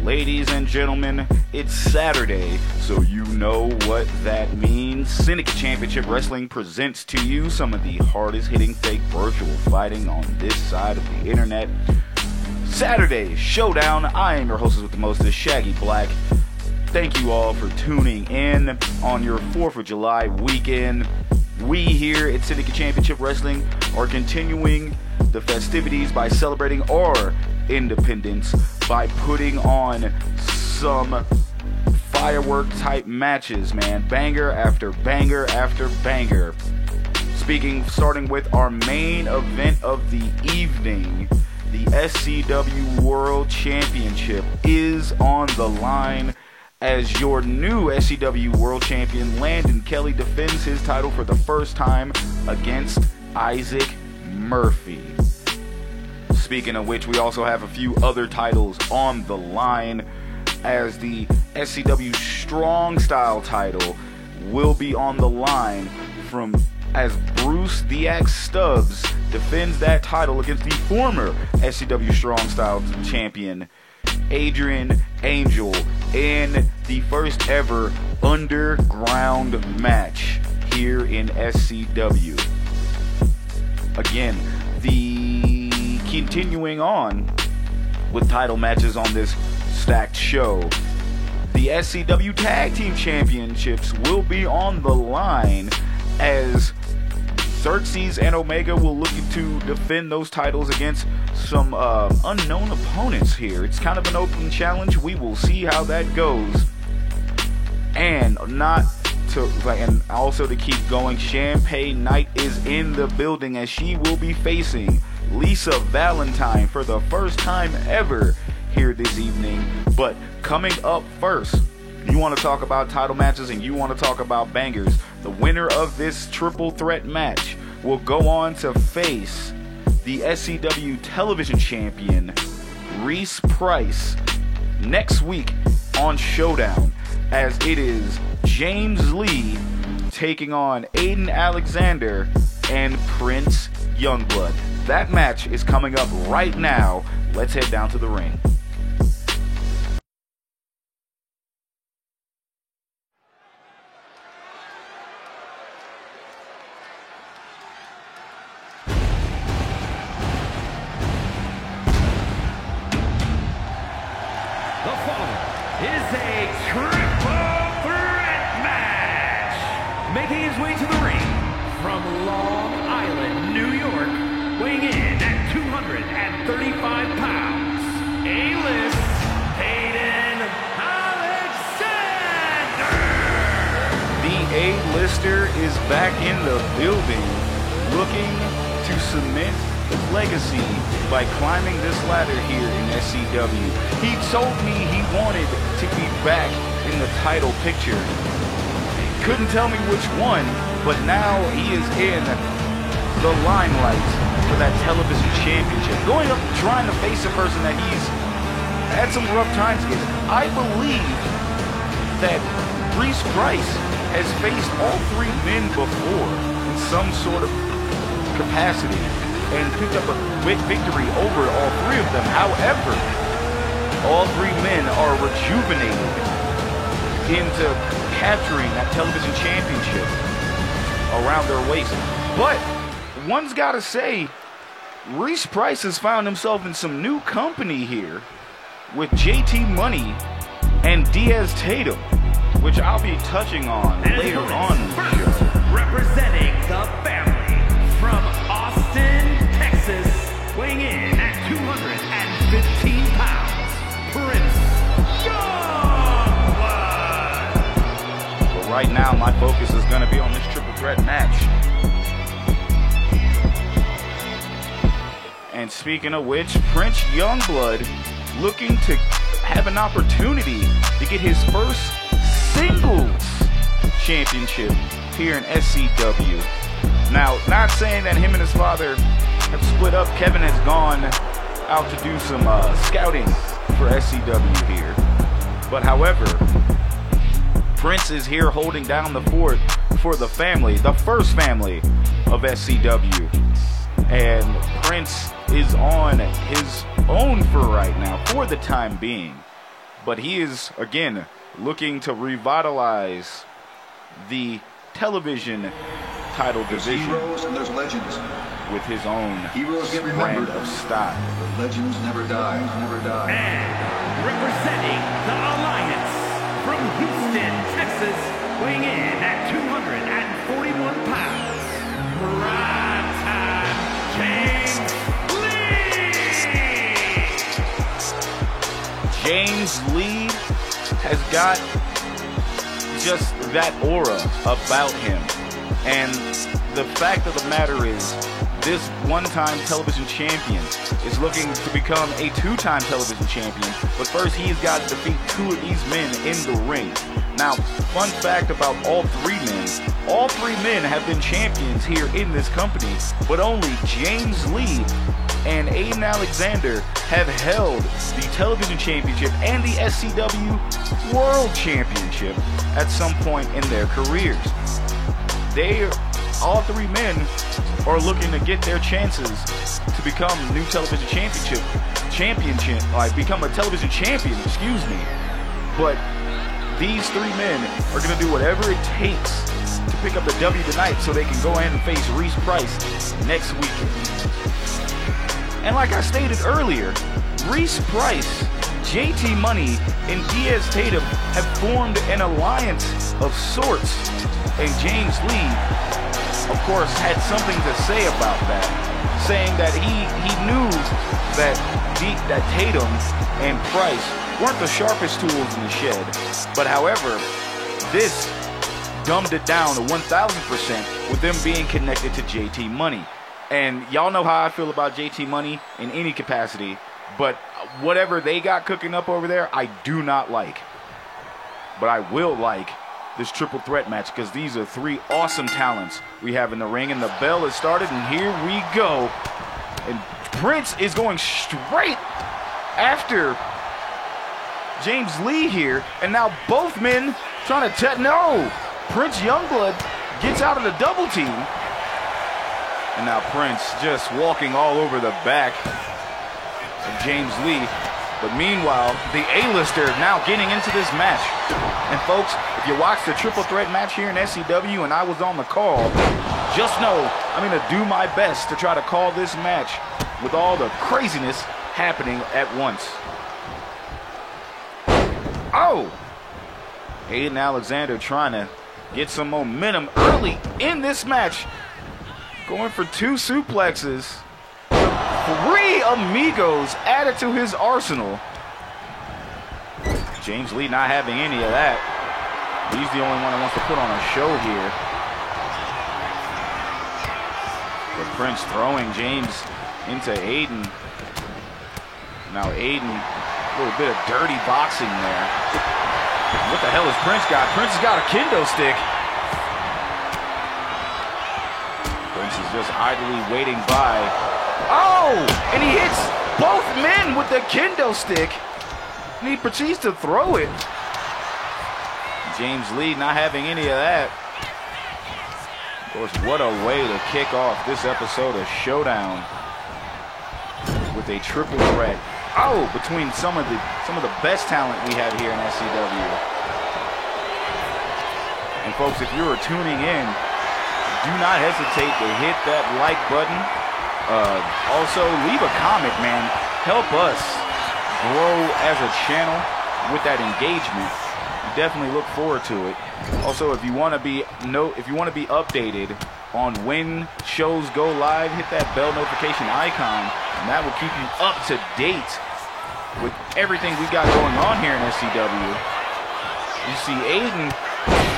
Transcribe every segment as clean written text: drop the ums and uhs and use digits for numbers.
Ladies and gentlemen, it's Saturday, so you know what that means. Syndicate Championship Wrestling presents to you some of the hardest hitting fake virtual fighting on this side of the internet. Saturday Showdown. I am your hostess with the mostest, Shaggy Black. Thank you all for tuning in on your 4th of July weekend. We here at Syndicate Championship Wrestling are continuing the festivities by celebrating our independence by putting on some firework type matches, man. Banger after banger after banger. Starting with our main event of the evening, the SCW World Championship is on the line as your new SCW World Champion Landon Kelly defends his title for the first time against Isaac Murphy. Speaking of which, we also have a few other titles on the line, as the SCW Strong Style title will be on the line as Bruce the Axe Stubbs defends that title against the former SCW Strong Style champion Adrian Angel in the first ever underground match here in SCW. Again, continuing on with title matches on this stacked show, the SCW Tag Team Championships will be on the line as Xerxes and Omega will look to defend those titles against some unknown opponents here. It's kind of an open challenge. We will see how that goes. And also to keep going, Champagne Knight is in the building as she will be facing Lisa Valentine for the first time ever here this evening. But coming up first, you want to talk about title matches and you want to talk about bangers. The winner of this triple threat match will go on to face the SCW television champion Reese Price next week on Showdown, as it is James Lee taking on Aiden Alexander and Prince Youngblood. That match is coming up right now. Let's head down to the ring. The following is a triple threat match. Making his way to the ring from Long Island, New York, weighing in at 235 pounds, A-list Aiden Alexander. The A-lister is back in the building, looking to cement his legacy by climbing this ladder here in SCW. He told me he wanted to be back in the title picture. Couldn't tell me which one, but now he is in the limelight for that television championship, going up trying to face a person that he's had some rough times against. I believe that Reese Price has faced all three men before in some sort of capacity and picked up a victory over all three of them. However, all three men are rejuvenated into capturing that television championship around their waist. But one's got to say, Reese Price has found himself in some new company here with JT Money and Diaz Tatum, which I'll be touching on later on in the show. Representing the family from Austin, Texas, weighing in at 215 pounds, Prince Youngblood. But right now, my focus is going to be on this triple threat match. And speaking of which, Prince Youngblood looking to have an opportunity to get his first singles championship here in SCW. Now, not saying that him and his father have split up. Kevin has gone out to do some scouting for SCW here. But however, Prince is here holding down the fort for the family, the first family of SCW. And Prince is on his own for right now, for the time being. But he is, again, looking to revitalize the television title division. Heroes and there's legends. With his own Heroes get brand remembered, of style. but legends never die, never die. And representing the Alliance from Houston, Texas, weighing in at 241 pounds, Prime Time James Lee! James Lee has got just that aura about him. And the fact of the matter is, this one-time television champion is looking to become a two-time television champion, but first he's got to defeat two of these men in the ring. Now, fun fact about all three men have been champions here in this company, but only James Lee and Aiden Alexander have held the television championship and the SCW World Championship at some point in their careers. All three men are looking to get their chances to become new television become a television champion, excuse me. But these three men are going to do whatever it takes to pick up the W tonight so they can go ahead and face Reese Price next weekend. And like I stated earlier, Reese Price, JT Money, and Diaz Tatum have formed an alliance of sorts. And James Lee, of course, had something to say about that, saying that he knew that Tatum and Price weren't the sharpest tools in the shed. But however, this dumbed it down to 1,000% with them being connected to JT Money. And y'all know how I feel about JT Money in any capacity, but whatever they got cooking up over there, I do not like. But I will like this triple threat match because these are three awesome talents we have in the ring, and the bell has started, and here we go. And Prince is going straight after James Lee here, and now both men trying to no! Prince Youngblood gets out of the double team, and now Prince just walking all over the back of James Lee. But meanwhile, the A-lister now getting into this match. And folks, if you watch the triple threat match here in SCW and I was on the call, just know I'm going to do my best to try to call this match with all the craziness happening at once. Oh! Aiden Alexander trying to get some momentum early in this match. Going for two suplexes. 3 amigos added to his arsenal. James Lee not having any of that. He's the only one that wants to put on a show here. But Prince throwing James into Aiden. Now Aiden, a little bit of dirty boxing there. What the hell has Prince got? Prince has got a kendo stick. Prince is just idly waiting by. Oh! And he hits both men with the kendo stick. And he proceeds to throw it. James Lee not having any of that. Of course, what a way to kick off this episode of Showdown with a triple threat. Oh, between some of the best talent we have here in SCW. And folks, if you're tuning in, do not hesitate to hit that like button. Also, leave a comment, man. Help us grow as a channel with that engagement. We definitely look forward to it. Also, if you want to be updated on when shows go live, hit that bell notification icon, and that will keep you up to date with everything we got going on here in SCW. You see Aiden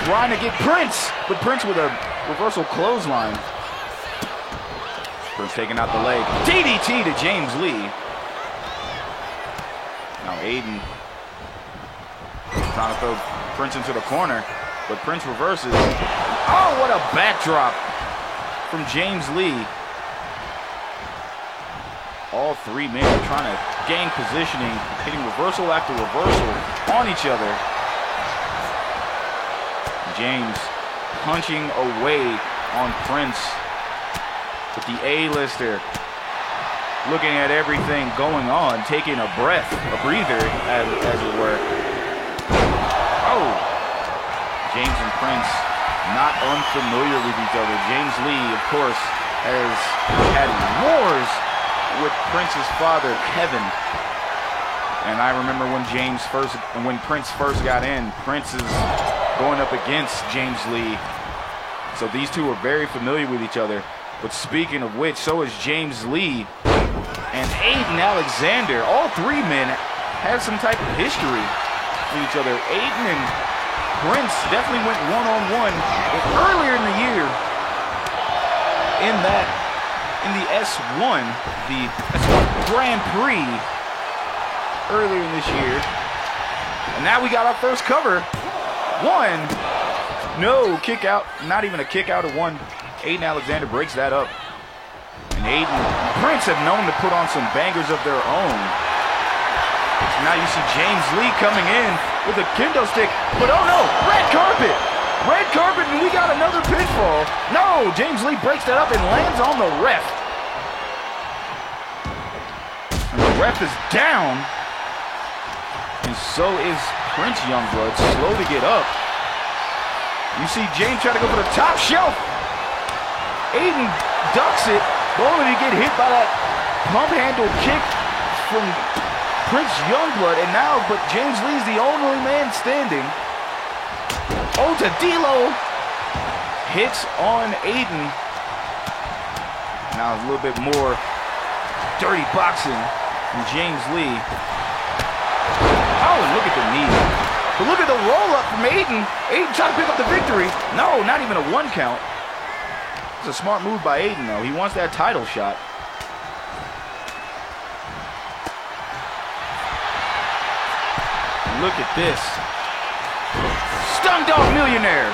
trying to get Prince, but Prince with a reversal clothesline. Prince taking out the leg. DDT to James Lee. Now Aiden trying to throw Prince into the corner, but Prince reverses. Oh, what a backdrop from James Lee. All three men are trying to gain positioning, hitting reversal after reversal on each other. James punching away on Prince with the A-lister. looking at everything going on, taking a breath, a breather, as it were. Oh! James and Prince not unfamiliar with each other. James Lee, of course, has had wars with Prince's father, Kevin. And I remember when Prince first got in, Prince is going up against James Lee. So these two are very familiar with each other. But speaking of which, so is James Lee and Aiden Alexander. All three men have some type of history with each other. Aiden and Prince definitely went one-on-one earlier in the year in the S1, the S1 Grand Prix earlier in this year. And now we got our first cover. One. No, kick out. Not even a kick out of one. Aiden Alexander breaks that up. And Aiden and Prince have known to put on some bangers of their own. So now you see James Lee coming in with a kendo stick. But oh no, red carpet! Red carpet, and we got another pinfall. No, James Lee breaks that up and lands on the ref. And the ref is down. And so is Prince Youngblood, slow to get up. You see James try to go for the top shelf. Aiden ducks it, only to get hit by that pump handle kick from Prince Youngblood. And now, but James Lee's the only man standing. Oh, Tadilo hits on Aiden. Now a little bit more dirty boxing from James Lee. Oh, and look at the knee. But look at the roll-up from Aiden. Aiden trying to pick up the victory. No, not even a one count. It's a smart move by Aiden, though. He wants that title shot. Look at this. Stun Dog Millionaire.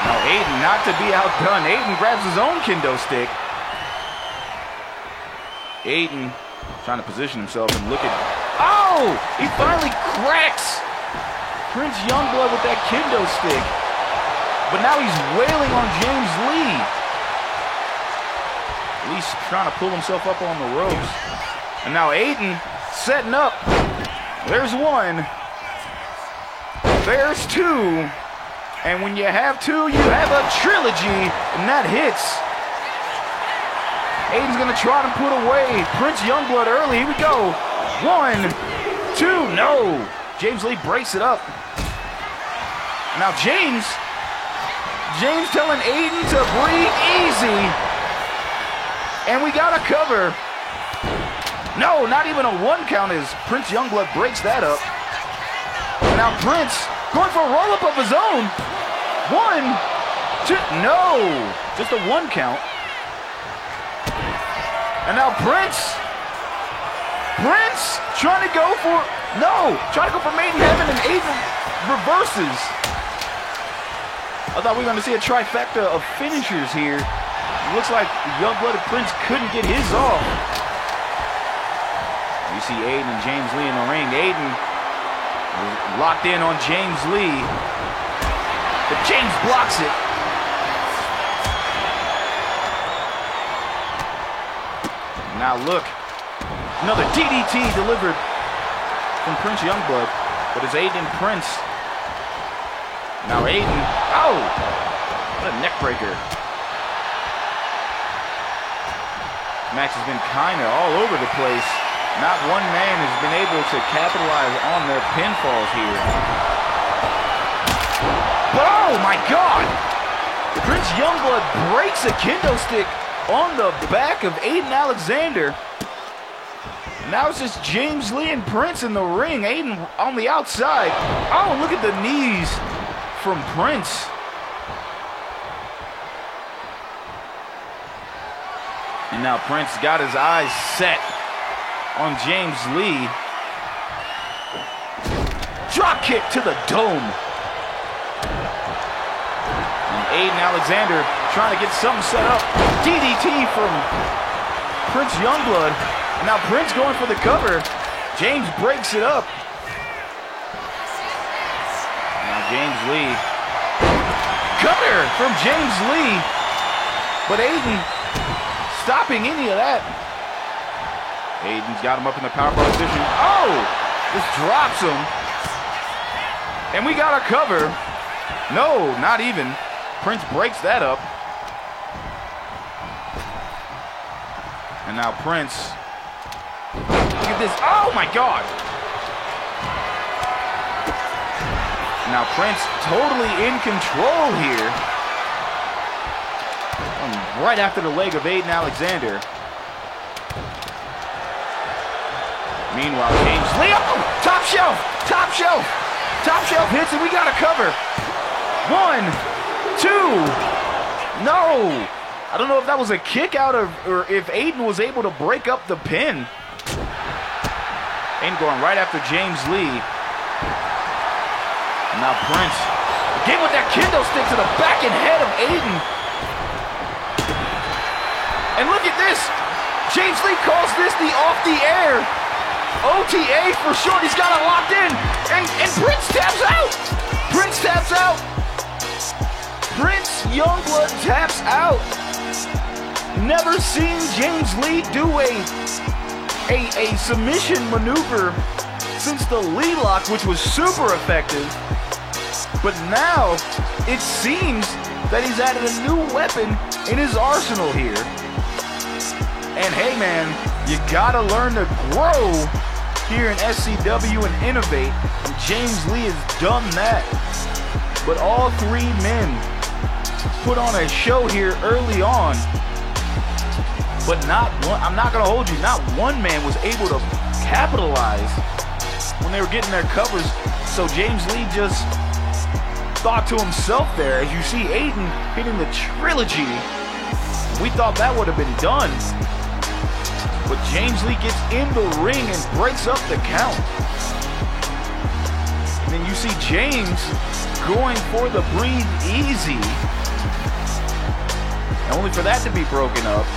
Now Aiden, not to be outdone. Aiden grabs his own kendo stick. Aiden trying to position himself and look at... Oh! He finally cracks Prince Youngblood with that kendo stick. But now he's wailing on James Lee. At least trying to pull himself up on the ropes. And now Aiden setting up. There's one. There's two. And when you have two, you have a trilogy. And that hits. Aiden's going to try to put away Prince Youngblood early. Here we go. 1, 2. No. James Lee breaks it up. Now James telling Aiden to breathe easy. And we got a cover. No, not even a one count as Prince Youngblood breaks that up. Now Prince going for a roll-up of his own. 1, 2, no. Just a one count. And now Prince trying to go for, no, trying to go for Maiden Heaven, and Aiden reverses. I thought we were going to see a trifecta of finishers here. It looks like Youngblood and Prince couldn't get his off. You see Aiden and James Lee in the ring. Aiden locked in on James Lee. But James blocks it. Now look. Another DDT delivered from Prince Youngblood. But it's Aiden and Prince. Now Aiden. Oh! What a neck breaker. Match has been kind of all over the place. Not one man has been able to capitalize on their pinfalls here. But oh my God! Prince Youngblood breaks a kendo stick on the back of Aiden Alexander. Now it's just James Lee and Prince in the ring. Aiden on the outside. Oh, look at the knees from Prince. And now Prince got his eyes set on James Lee. Drop kick to the dome. And Aiden Alexander trying to get something set up. DDT from Prince Youngblood. Now Prince going for the cover. James breaks it up. Now James Lee. Cover from James Lee. But Aiden stopping any of that. Aiden's got him up in the powerbomb position. Oh! Just drops him. And we got a cover. No, not even. Prince breaks that up. And now Prince. Look at this. Oh my God. Now Prince totally in control here. Right after the leg of Aiden Alexander. Meanwhile, James Lee. Oh, top shelf. Top shelf. Top shelf hits and we got a cover. 1, 2. No. I don't know if that was a kick out of, or if Aiden was able to break up the pin. Aiden going right after James Lee. Now Prince, again with that kendo stick to the back and head of Aiden. And look at this. James Lee calls this the off the air OTA for short. He's got it locked in. And Prince taps out. Prince taps out. Prince Youngblood taps out. Never seen James Lee do a submission maneuver since the Lee Lock, which was super effective. But now it seems that he's added a new weapon in his arsenal here. And hey man, you gotta learn to grow here in SCW and innovate. And James Lee has done that. But all three men put on a show here early on. But not one, I'm not gonna hold you, not one man was able to capitalize when they were getting their covers. So James Lee just thought to himself there, as you see Aiden hitting the trilogy. We thought that would have been done. But James Lee gets in the ring and breaks up the count. And then you see James going for the breathe easy. Only for that to be broken up.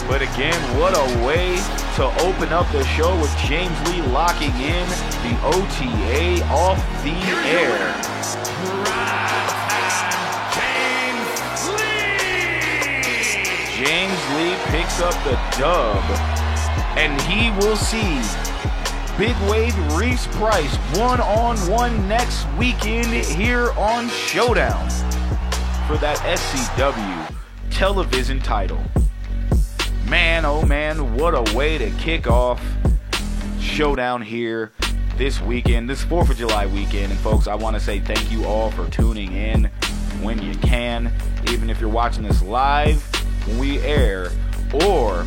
But again, what a way to open up the show with James Lee locking in the OTA off the air. James Lee picks up the dub, and he will see Big Wave Reese Price one-on-one next weekend here on Showdown for that SCW television title. Man, oh man, what a way to kick off Showdown here this weekend, this 4th of July weekend. And folks, I want to say thank you all for tuning in when you can, even if you're watching this live when we air, or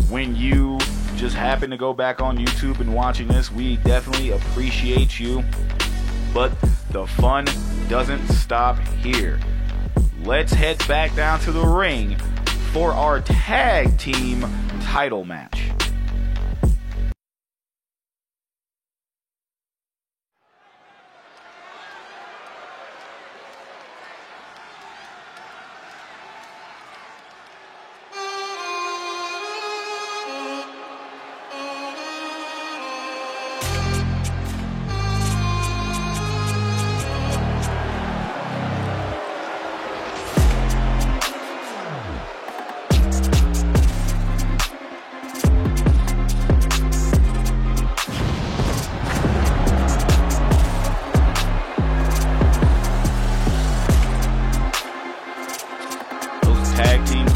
when you just happen to go back on YouTube and watching this. We definitely appreciate you, but the fun doesn't stop here. Let's head back down to the ring for our tag team title match.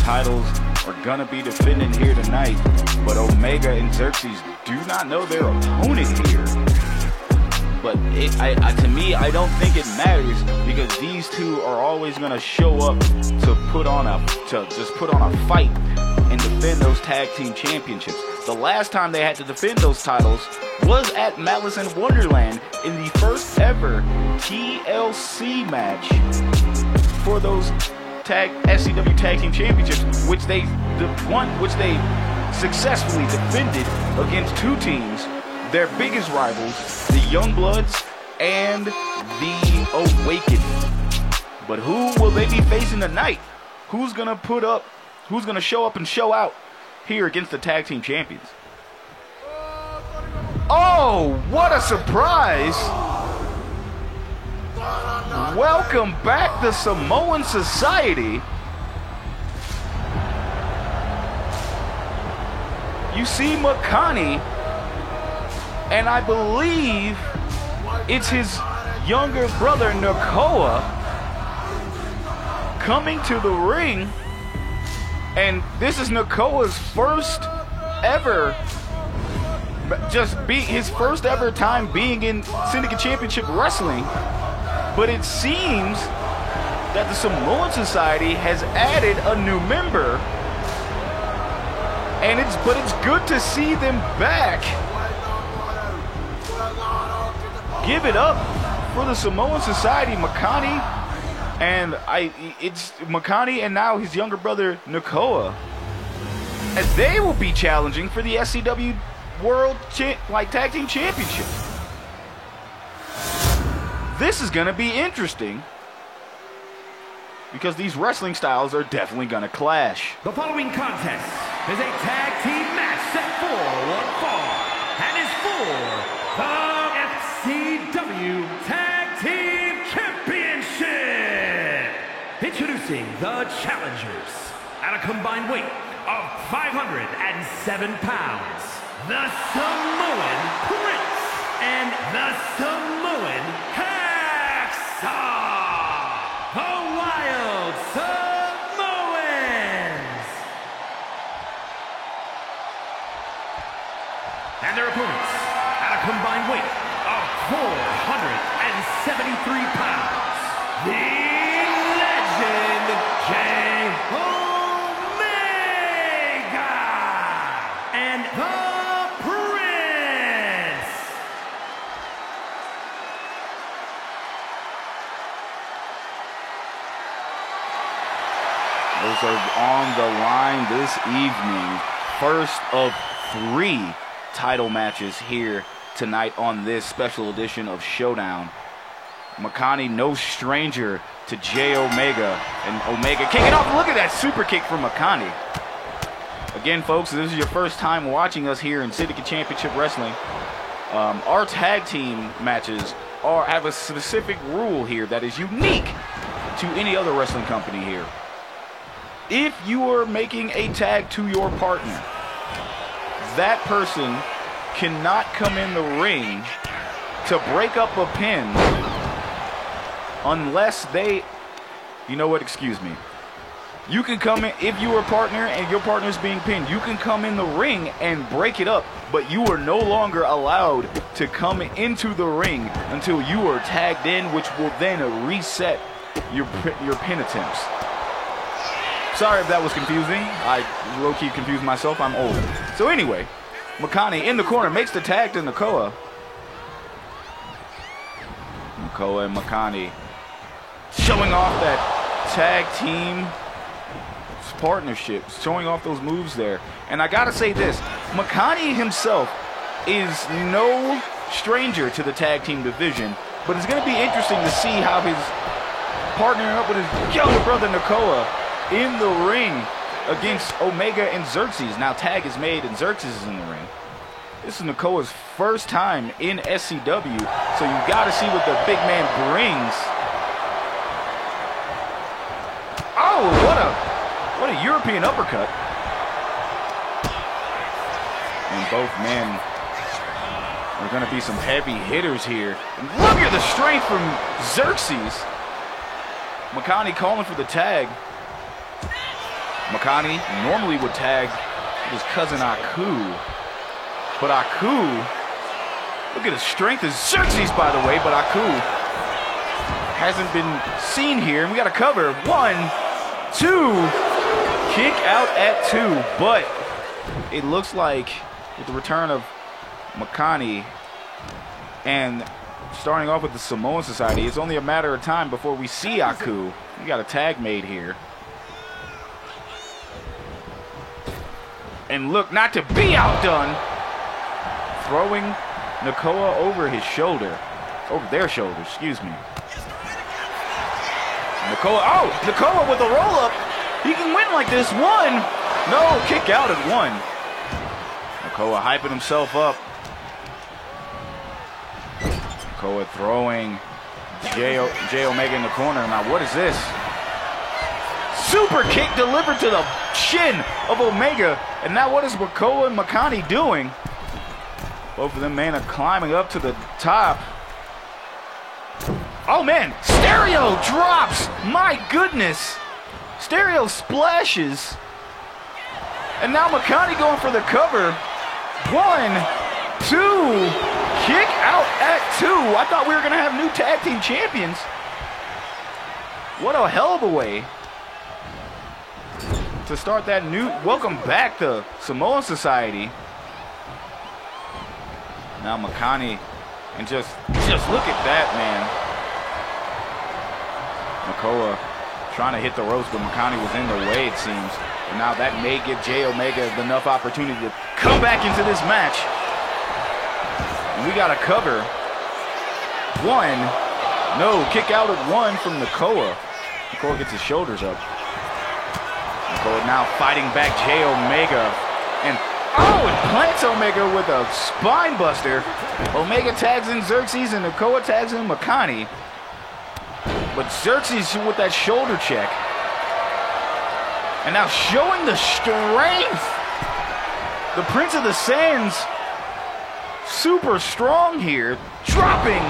Titles are gonna be defending here tonight, but Omega and Xerxes do not know their opponent here. But to me, I don't think it matters, because these two are always gonna show up to put on a fight and defend those tag team championships. The last time they had to defend those titles was at Malice in Wonderland in the first ever TLC match for those SCW Tag Team Championships, which they successfully defended against two teams, their biggest rivals, the Youngbloods and the Awakening. But who will they be facing tonight? Who's gonna show up and show out here against the Tag Team Champions? Oh, what a surprise! Welcome back, the Samoan Society. you see Makani, and I believe it's his younger brother Nakoa coming to the ring, and this is Nakoa's first ever, his first ever time being in Syndicate Championship Wrestling. But it seems that the Samoan Society has added a new member, and it's good to see them back. Give it up for the Samoan Society, Makani, and it's Makani and now his younger brother Nakoa, as they will be challenging for the SCW World Tag Team Championship. This is gonna be interesting because these wrestling styles are definitely gonna clash. The following contest is a tag team match set for one fall and is for the FCW Tag Team Championship. Introducing the challengers at a combined weight of 507 pounds, the Samoan Prince and the Samoan Hacksaw, the Wild Samoans. And their opponents at a combined weight of 473 pounds, the Legend Jay Omega and the Prince. Those are on the line this evening. First of 3 title matches here tonight on this special edition of Showdown. Makani, no stranger to Jay Omega, and Omega kicking off. Look at that super kick from Makani. Again, folks, if this is your first time watching us here in Syndicate Championship Wrestling, our tag team matches have a specific rule here that is unique to any other wrestling company here. If you are making a tag to your partner, that person cannot come in the ring to break up a pin unless they, you know what, excuse me. You can come in, if you are a partner and your partner is being pinned, you can come in the ring and break it up, but you are no longer allowed to come into the ring until you are tagged in, which will then reset your pin attempts. Sorry if that was confusing. I low-key confused myself. I'm old. So anyway, Makani in the corner makes the tag to Nakoa. Nakoa and Makani showing off that tag team partnership, showing off those moves there. And I gotta say this, Makani himself is no stranger to the tag team division, but it's gonna be interesting to see how his partnering up with his younger brother Nakoa in the ring against Omega and Xerxes. Now tag is made and Xerxes is in the ring. This is Nakoa's first time in SCW, so you gotta see what the big man brings. Oh, what a European uppercut. And both men are gonna be some heavy hitters here. And look at the strength from Xerxes. Makani calling for the tag. Makani normally would tag his cousin Aku, but Aku, look at the strength of Xerxes, by the way, but Aku hasn't been seen here, and we got to cover. 1, 2, kick out at 2, but it looks like with the return of Makani and starting off with the Samoan Society, it's only a matter of time before we see Aku. We got a tag made here. And look, not to be outdone, throwing Nakoa over his shoulder, over their shoulder, excuse me. Nakoa with a roll-up. He can win like this. 1. No, kick out at 1. Nakoa hyping himself up. Nakoa throwing Jay Omega in the corner. Now, what is this? super kick delivered to the shin of Omega. And now what is Makoa and Makani doing? Both of them, man, are climbing up to the top. Oh, man, Stereo drops. My goodness. Stereo splashes. And now Makani going for the cover. 1, 2, kick out at 2. I thought we were going to have new tag team champions. What a hell of a way to start that new. Welcome back to Samoan Society. Now Makani, and just look at that, man. Makoa trying to hit the ropes, but Makani was in the way, it seems. And now that may give Jay Omega enough opportunity to come back into this match. And we got a cover. 1. No, kick out at 1 from Nakoa. Nakoa gets his shoulders up. Nakoa now fighting back Jay Omega. And it plants Omega with a spine buster. Omega tags in Xerxes and Nakoa tags in Makani. But Xerxes with that shoulder check. And now showing the strength. The Prince of the Sands, super strong here. Dropping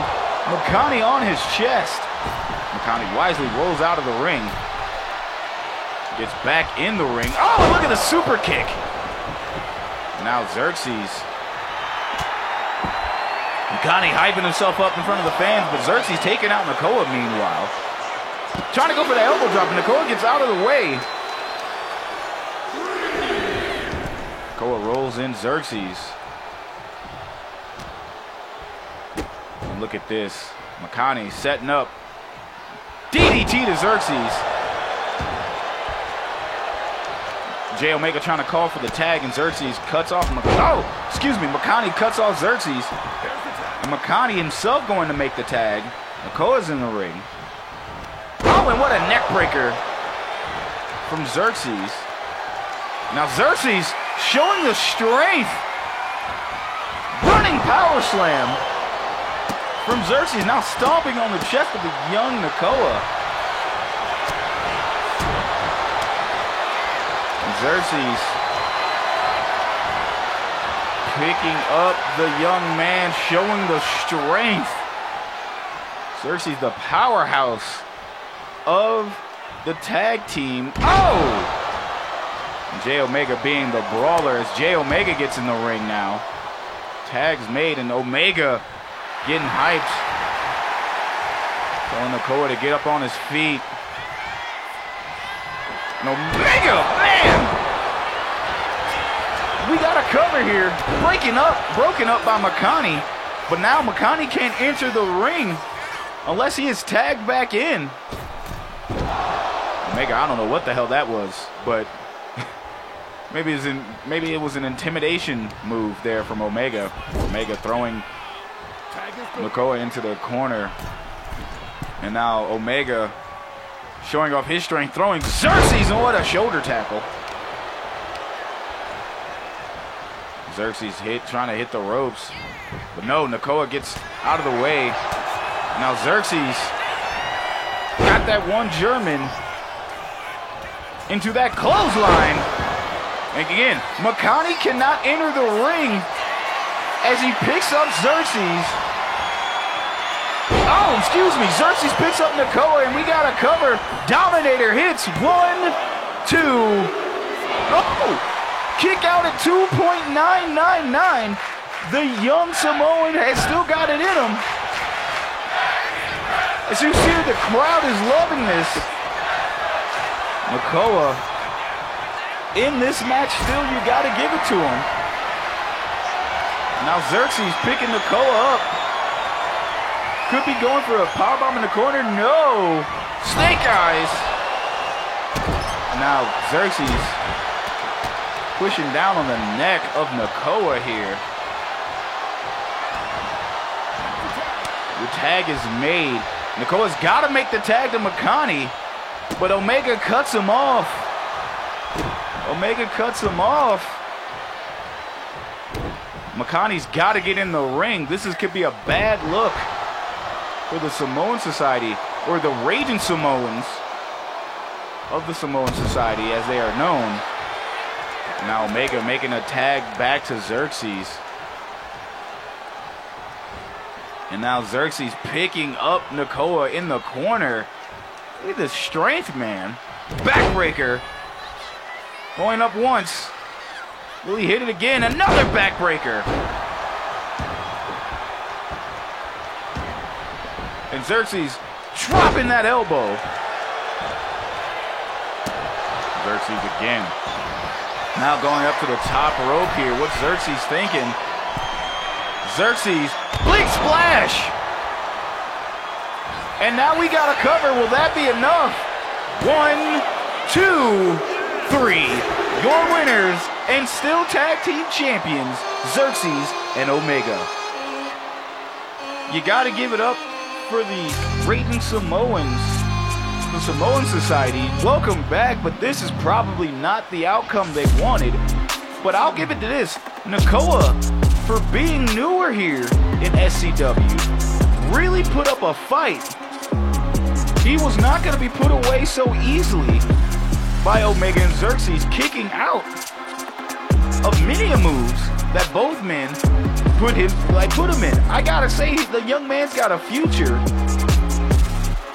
Makani on his chest. Makani wisely rolls out of the ring. Gets back in the ring. Oh, look at the super kick. Now Xerxes. Makani hyping himself up in front of the fans, but Xerxes taking out Nakoa meanwhile. Trying to go for the elbow drop, and Nakoa gets out of the way. Nakoa rolls in Xerxes. And look at this. Makani setting up. DDT to Xerxes. Jay Omega trying to call for the tag, and Xerxes cuts off. Makani cuts off Xerxes. And Makani himself going to make the tag. Nakoa's in the ring. Oh, and what a neck breaker from Xerxes. Now Xerxes showing the strength. Running power slam from Xerxes. Now stomping on the chest of the young Nakoa. Xerxes picking up the young man, showing the strength. Xerxes, the powerhouse of the tag team. And Jay Omega being the brawler as Jay Omega gets in the ring now. Tags made, and Omega getting hyped. Telling Nakoa to get up on his feet. And Omega, man! We got a cover here. Broken up by Makani. But now Makani can't enter the ring unless he is tagged back in. Omega, I don't know what the hell that was, but maybe it was an intimidation move there from Omega. Omega throwing Nakoa into the corner. And now Omega showing off his strength, throwing Xerxes, and what a shoulder tackle. Xerxes trying to hit the ropes. But no, Nakoa gets out of the way. Now Xerxes got that one German into that clothesline. And again, Makani cannot enter the ring as he picks up Xerxes. Xerxes picks up Nakoa, and we got a cover. Dominator hits 1, 2. Kick out at 2.999. The young Samoan has still got it in him. As you see, the crowd is loving this. Nakoa in this match still, you got to give it to him. Now Xerxes picking Nakoa up. Could be going for a powerbomb in the corner. No. Snake eyes. Now Xerxes pushing down on the neck of Nakoa here. The tag is made. Nakoa's got to make the tag to Makani, but Omega cuts him off. Makani's got to get in the ring. This could be a bad look for the Samoan Society, or the Raging Samoans. of the Samoan Society as they are known. Now Omega making a tag back to Xerxes. And now Xerxes picking up Nakoa in the corner. Look at the strength, man. Backbreaker. Going up once. Will he hit it again? Another backbreaker. And Xerxes dropping that elbow. Xerxes again. Now going up to the top rope here. What's Xerxes thinking? Xerxes, big splash. And now we got a cover. Will that be enough? 1, 2, 3. Your winners and still tag team champions, Xerxes and Omega. You got to give it up for the Raiden Samoans, the Samoan Society. Welcome back, but this is probably not the outcome they wanted. But I'll give it to this. Nakoa, for being newer here in SCW, really put up a fight. He was not going to be put away so easily by Omega and Xerxes, kicking out of many moves that both men put him in. I gotta say, the young man's got a future,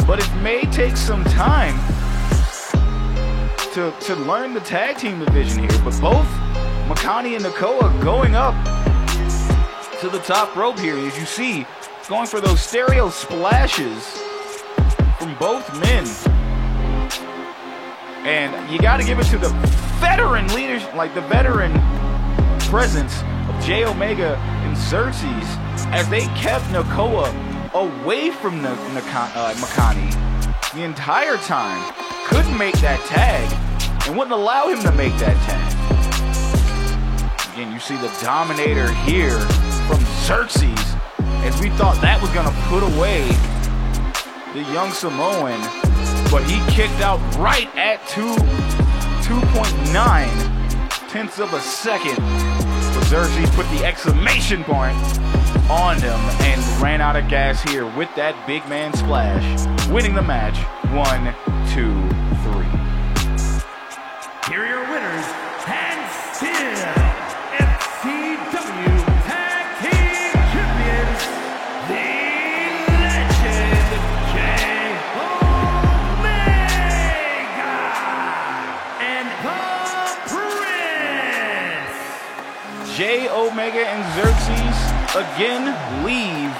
but it may take some time to learn the tag team division here. But both Makani and Nakoa going up to the top rope here, as you see, going for those stereo splashes from both men. And you got to give it to the veteran leaders, like the veteran presence of Jay Omega and Xerxes, as they kept Nakoa away from Makani the entire time. Couldn't make that tag and wouldn't allow him to make that tag. Again, you see the Dominator here from Xerxes, as we thought that was going to put away the young Samoan. But he kicked out right at 2.9 tenths of a second. But Xerxes put the exclamation point on him and ran out of gas here with that big man splash, winning the match 1, 2, 3. Here are your winners, and still FCW Tag Team Champions, the Legend Jay Omega and the Prince. Jay Omega and Xerxes again leave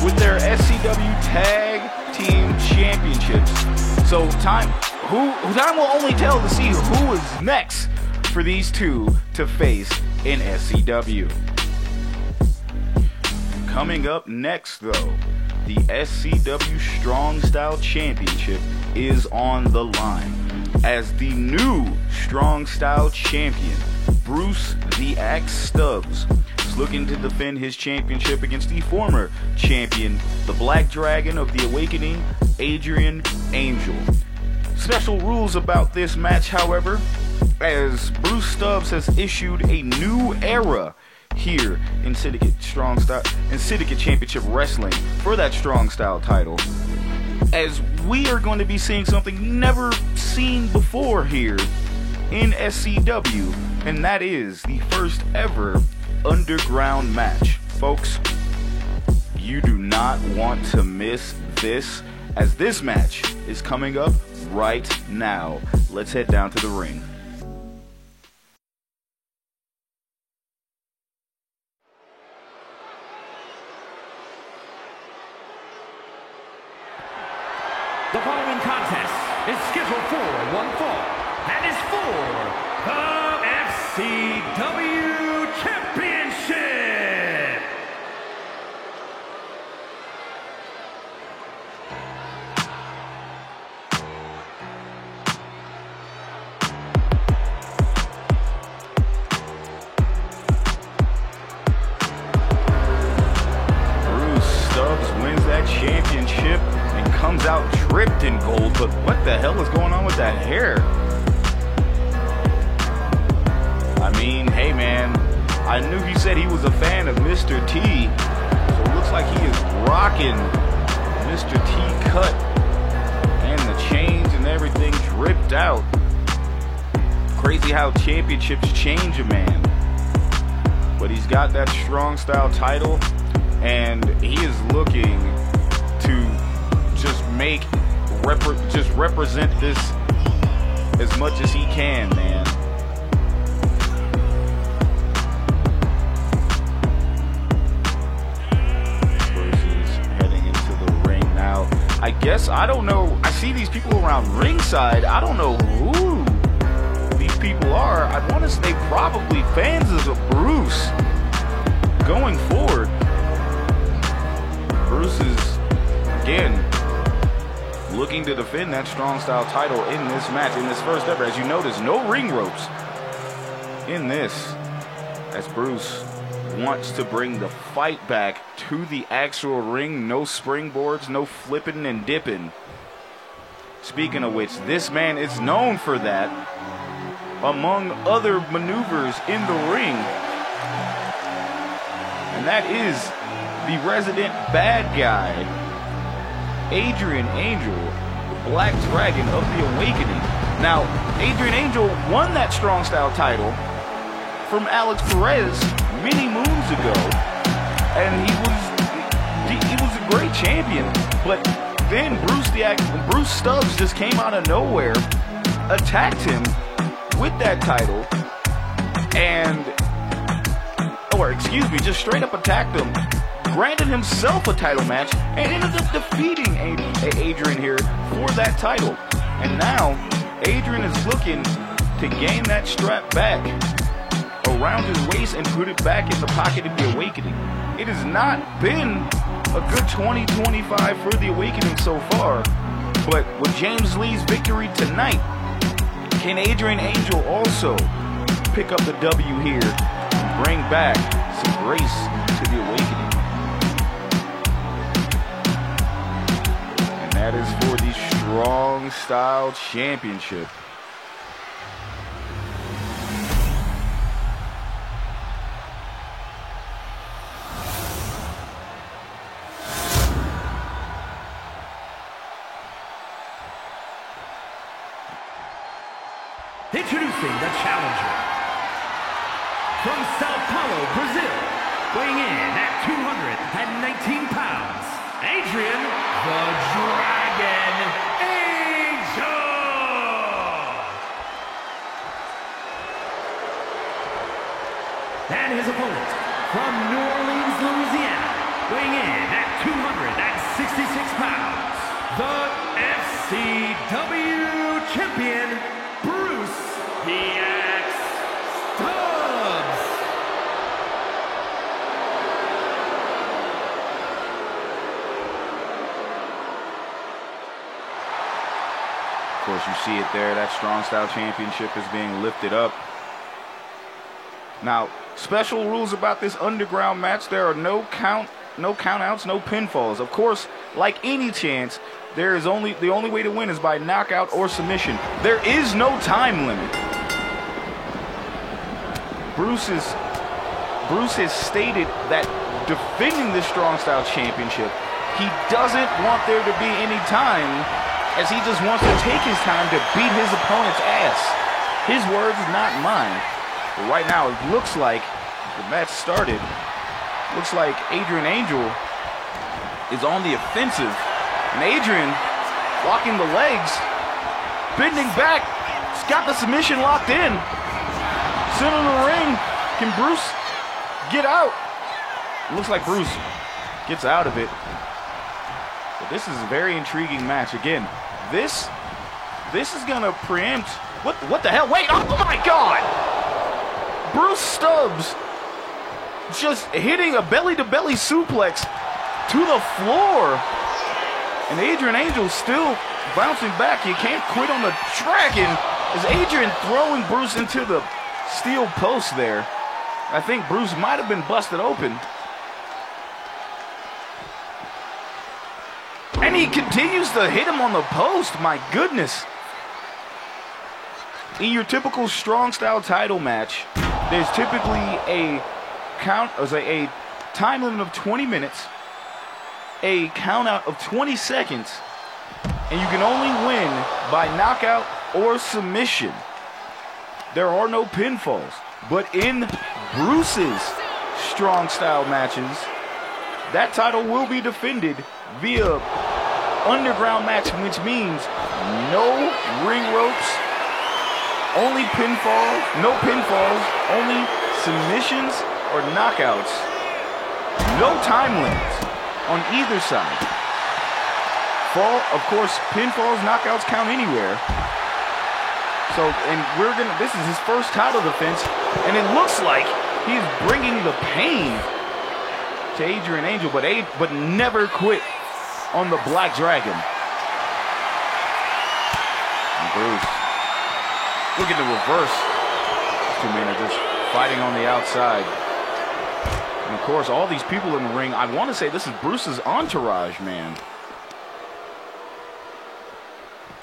with their SCW Tag Team Championships. So time will only tell to see who is next for these two to face in SCW. Coming up next, though, the SCW Strong Style Championship is on the line, as the new Strong Style Champion, Bruce the Axe Stubbs, is looking to defend his championship against the former champion, the Black Dragon of the Awakening, Adrian Angel. Special rules about this match, however, as Bruce Stubbs has issued a new era here in Syndicate Strong Style and Syndicate Championship Wrestling for that Strong Style title, as we are going to be seeing something never seen before here in SCW, and that is the first ever underground match. Folks, you do not want to miss this, as this match is coming up right now. Let's head down to the ring. The following contest is scheduled for one fall and is for the FCW Championship. Bruce Stubbs wins that championship and comes out dripped in gold, but what the hell is going on with that hair? I mean, hey man, I knew he said he was a fan of Mr. T, so it looks like he is rocking Mr. T cut and the chains and everything dripped out. Crazy how championships change a man. But he's got that strong style title, and he is looking to just represent this as much as he can, man. I guess, I don't know, I see these people around ringside. I don't know who these people are. I want to say probably fans of Bruce going forward. Bruce is, again, looking to defend that strong style title in this match, in this first ever. As you notice, no ring ropes in this, as Bruce wants to bring the fight back to the actual ring. No springboards, no flipping and dipping. Speaking of which, this man is known for that, among other maneuvers in the ring. And that is the resident bad guy, Adrian Angel, the Black Dragon of the Awakening. Now, Adrian Angel won that strong style title from Alex Perez many moons ago, and he was a great champion. But then Bruce Stubbs just came out of nowhere, attacked him with that title, just straight up attacked him, granted himself a title match, and ended up defeating Adrian here for that title. And now Adrian is looking to gain that strap back around his waist and put it back in the pocket of the Awakening. It has not been a good 20-25 for the Awakening so far, but with James Lee's victory tonight, can Adrian Angel also pick up the W here and bring back some grace to the Awakening? And that is for the Strong Style Championship. Introducing the challenger from Sao Paulo, Brazil, weighing in at 219 pounds, Adrian the Dragon Angel. And his opponent from New Orleans, Louisiana, weighing in at 266 pounds, the FCW champion, DX Stubbs. Of course, you see it there. That Strong Style Championship is being lifted up. Now, special rules about this underground match. There are no countouts, no pinfalls. Of course, like any chance, the only way to win is by knockout or submission. There is no time limit. Bruce has stated that defending this Strong Style Championship, he doesn't want there to be any time, as he just wants to take his time to beat his opponent's ass. His words, not mine. But right now, it looks like the match started. Looks like Adrian Angel is on the offensive. And Adrian, locking the legs, bending back. He's got the submission locked in. Center of the ring. Can Bruce get out? It looks like Bruce gets out of it. But this is a very intriguing match. Again, this is gonna preempt. What the hell? Wait! Oh my God! Bruce Stubbs just hitting a belly-to-belly suplex to the floor. And Adrian Angel still bouncing back. You can't quit on the dragon. As Adrian throwing Bruce into the steel post there. I think Bruce might have been busted open. And he continues to hit him on the post. My goodness. In your typical Strong Style title match, there's typically a time limit of 20 minutes, a count out of 20 seconds, and you can only win by knockout or submission. There are no pinfalls. But in Bruce's strong style matches, that title will be defended via underground match, which means no ring ropes, only pinfalls, no pinfalls, only submissions or knockouts, no time limits on either side. Of course, pinfalls, knockouts count anywhere. So, and this is his first title defense, and it looks like he's bringing the pain to Adrian Angel, but never quit on the Black Dragon. And Bruce, look at the reverse. These two men are just fighting on the outside. And of course, all these people in the ring, I want to say this is Bruce's entourage, man.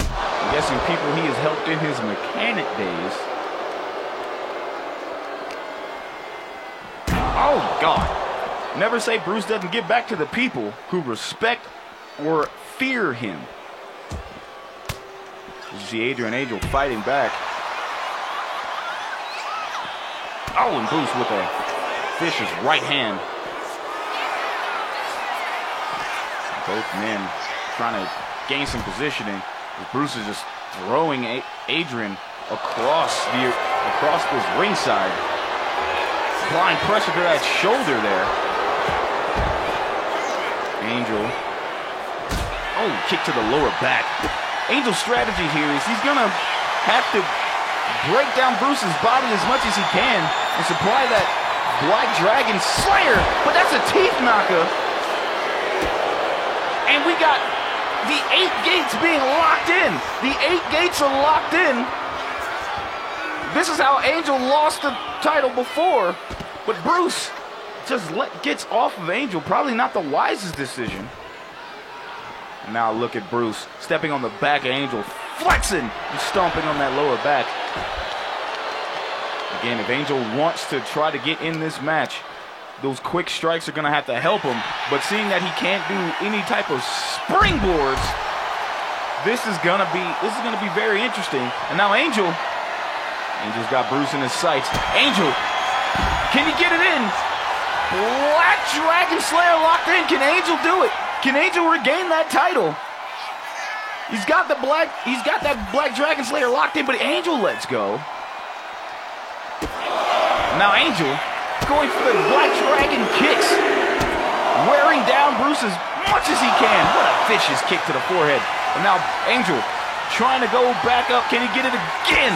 I'm guessing people he has helped in his mechanic days. Oh, God. Never say Bruce doesn't give back to the people who respect or fear him. You see Adrian Angel fighting back. Oh, and Bruce with a vicious right hand. Both men trying to gain some positioning. Bruce is just throwing Adrian across this ringside. Applying pressure to that shoulder there. Angel. Oh, kick to the lower back. Angel's strategy here is he's gonna have to break down Bruce's body as much as he can and supply that Black Dragon Slayer, but that's a teeth knocker. And we got the 8 gates being locked in. The 8 gates are locked in. This is how Angel lost the title before, but Bruce just gets off of Angel. Probably not the wisest decision. And now look at Bruce stepping on the back of Angel, flexing and stomping on that lower back. Again, if Angel wants to try to get in this match, those quick strikes are going to have to help him. But seeing that he can't do any type of springboards, this is going to be very interesting. And now Angel's got Bruce in his sights. Angel, can he get it in? Black Dragon Slayer locked in. Can Angel do it? Can Angel regain that title? He's got that Black Dragon Slayer locked in, but Angel lets go. Now Angel going for the Black Dragon kicks, wearing down Bruce as much as he can. What a vicious kick to the forehead. And now Angel trying to go back up. Can he get it again?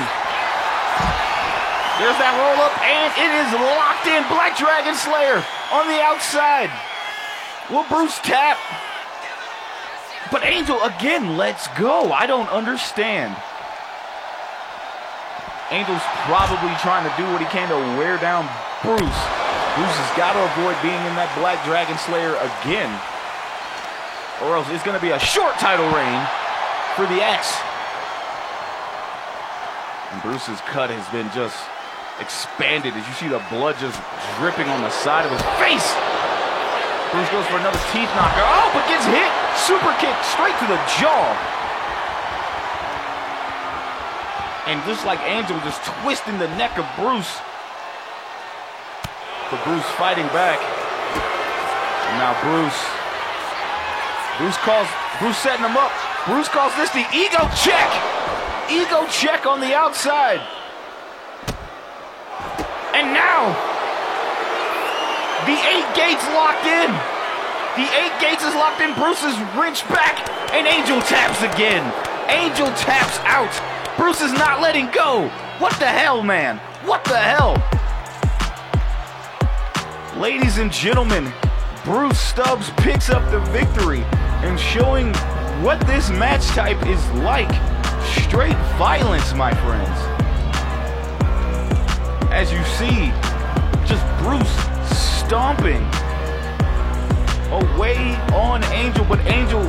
There's that roll up, and it is locked in. Black Dragon Slayer on the outside. Will Bruce tap? But Angel again lets go. I don't understand. Angel's probably trying to do what he can to wear down Bruce. Bruce has got to avoid being in that Black Dragon Slayer again, or else it's going to be a short title reign for the X. And Bruce's cut has been just expanded as you see the blood just dripping on the side of his face. Bruce goes for another teeth knocker. Oh, but gets hit. Super kick straight to the jaw. And just like Angel just twisting the neck of Bruce. But Bruce fighting back. And now Bruce setting him up. Bruce calls this the ego check. Ego check on the outside. And now, the 8 gates locked in. The 8 gates is locked in. Bruce is wrenched back, and Angel taps again. Angel taps out. Bruce is not letting go. What the hell, man? What the hell? Ladies and gentlemen, Bruce Stubbs picks up the victory and showing what this match type is like. Straight violence, my friends. As you see, just Bruce stomping away on Angel, but Angel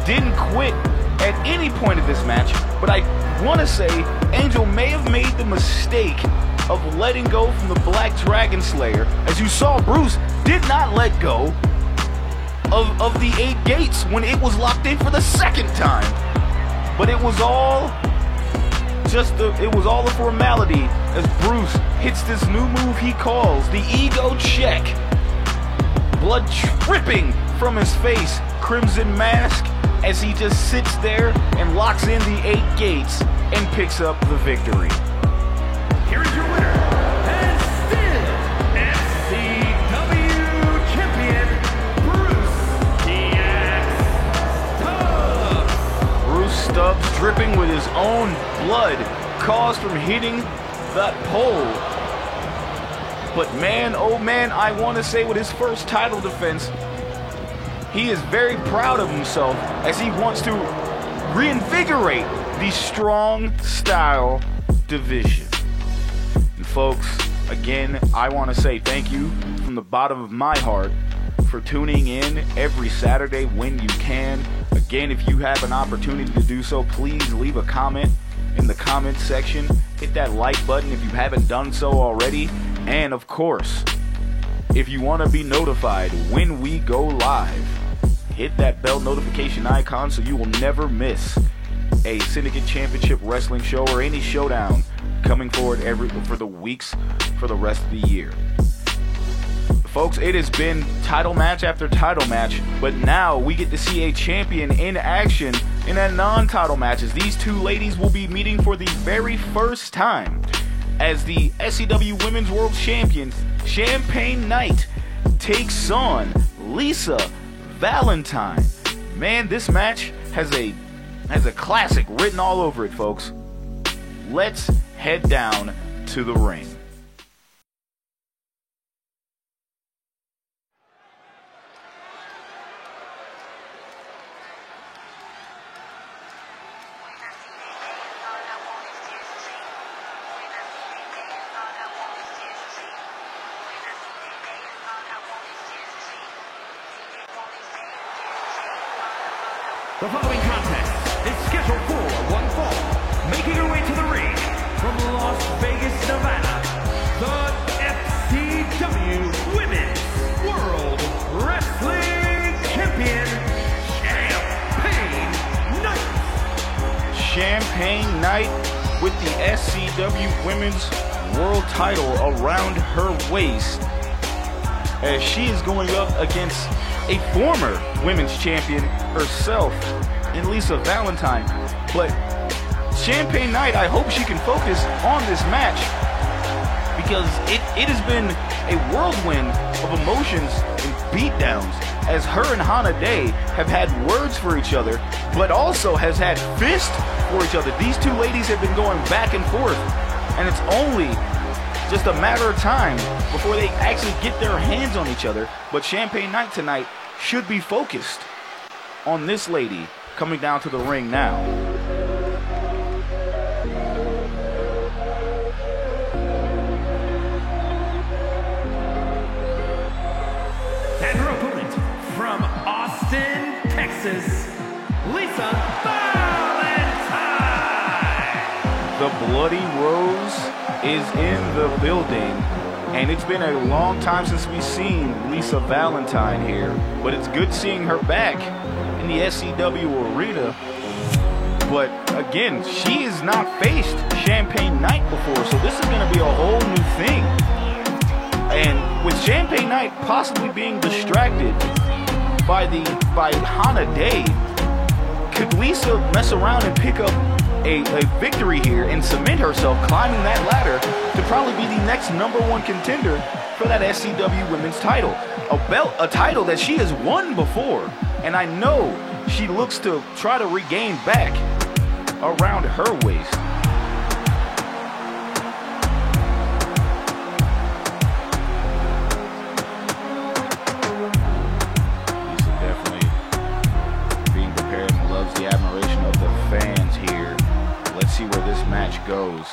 didn't quit at any point of this match. But I want to say Angel may have made the mistake of letting go from the Black Dragon Slayer. As you saw, Bruce did not let go of the 8 gates when it was locked in for the second time. But it was all a formality as Bruce hits this new move he calls the ego check. Blood dripping from his face, Crimson Mask, as he just sits there and locks in the 8 gates and picks up the victory. Here is your winner, and still FCW champion, Bruce Stubbs. Bruce Stubbs dripping with his own blood caused from hitting that pole. But man, oh man, I want to say with his first title defense, he is very proud of himself as he wants to reinvigorate the strong style division. And folks, again, I want to say thank you from the bottom of my heart for tuning in every Saturday when you can. Again, if you have an opportunity to do so, please leave a comment in the comment section. Hit that like button if you haven't done so already. And of course, if you want to be notified when we go live, hit that bell notification icon so you will never miss a Syndicate Championship Wrestling show or any showdown coming forward for the weeks for the rest of the year. Folks, it has been title match after title match, but now we get to see a champion in action in a non-title matches. These two ladies will be meeting for the very first time as the SCW Women's World Champion, Champagne Knight, takes on Lisa Valentine. Man, this match has a classic written all over it, folks. Let's head down to the ring. The following contest is scheduled for one fall. Making her way to the ring from Las Vegas, Nevada, the FCW Women's World Wrestling Champion, Champagne Knight. Champagne Knight with the SCW Women's World title around her waist as she is going up against a former women's champion herself in Lisa Valentine. But Champagne Knight, I hope she can focus on this match because it has been a whirlwind of emotions and beatdowns as her and Hana Day have had words for each other, but also has had fists for each other. These two ladies have been going back and forth, and it's only just a matter of time before they actually get their hands on each other. But Champagne Knight tonight should be focused on this lady coming down to the ring now. And her opponent from Austin, Texas, Lisa Valentine. The Bloody Rose is in the building, and it's been a long time since we've seen Lisa Valentine here, but it's good seeing her back in the SCW arena. But again, she has not faced Champagne Knight before, so this is going to be a whole new thing. And with Champagne Knight possibly being distracted by Hana Day, could Lisa mess around and pick up a victory here and cement herself climbing that ladder to probably be the next #1 contender for that SCW Women's title? A title that she has won before, and I know she looks to try to regain back around her waist. Lisa definitely being prepared and loves the admiration of the fans here. Let's see where this match goes.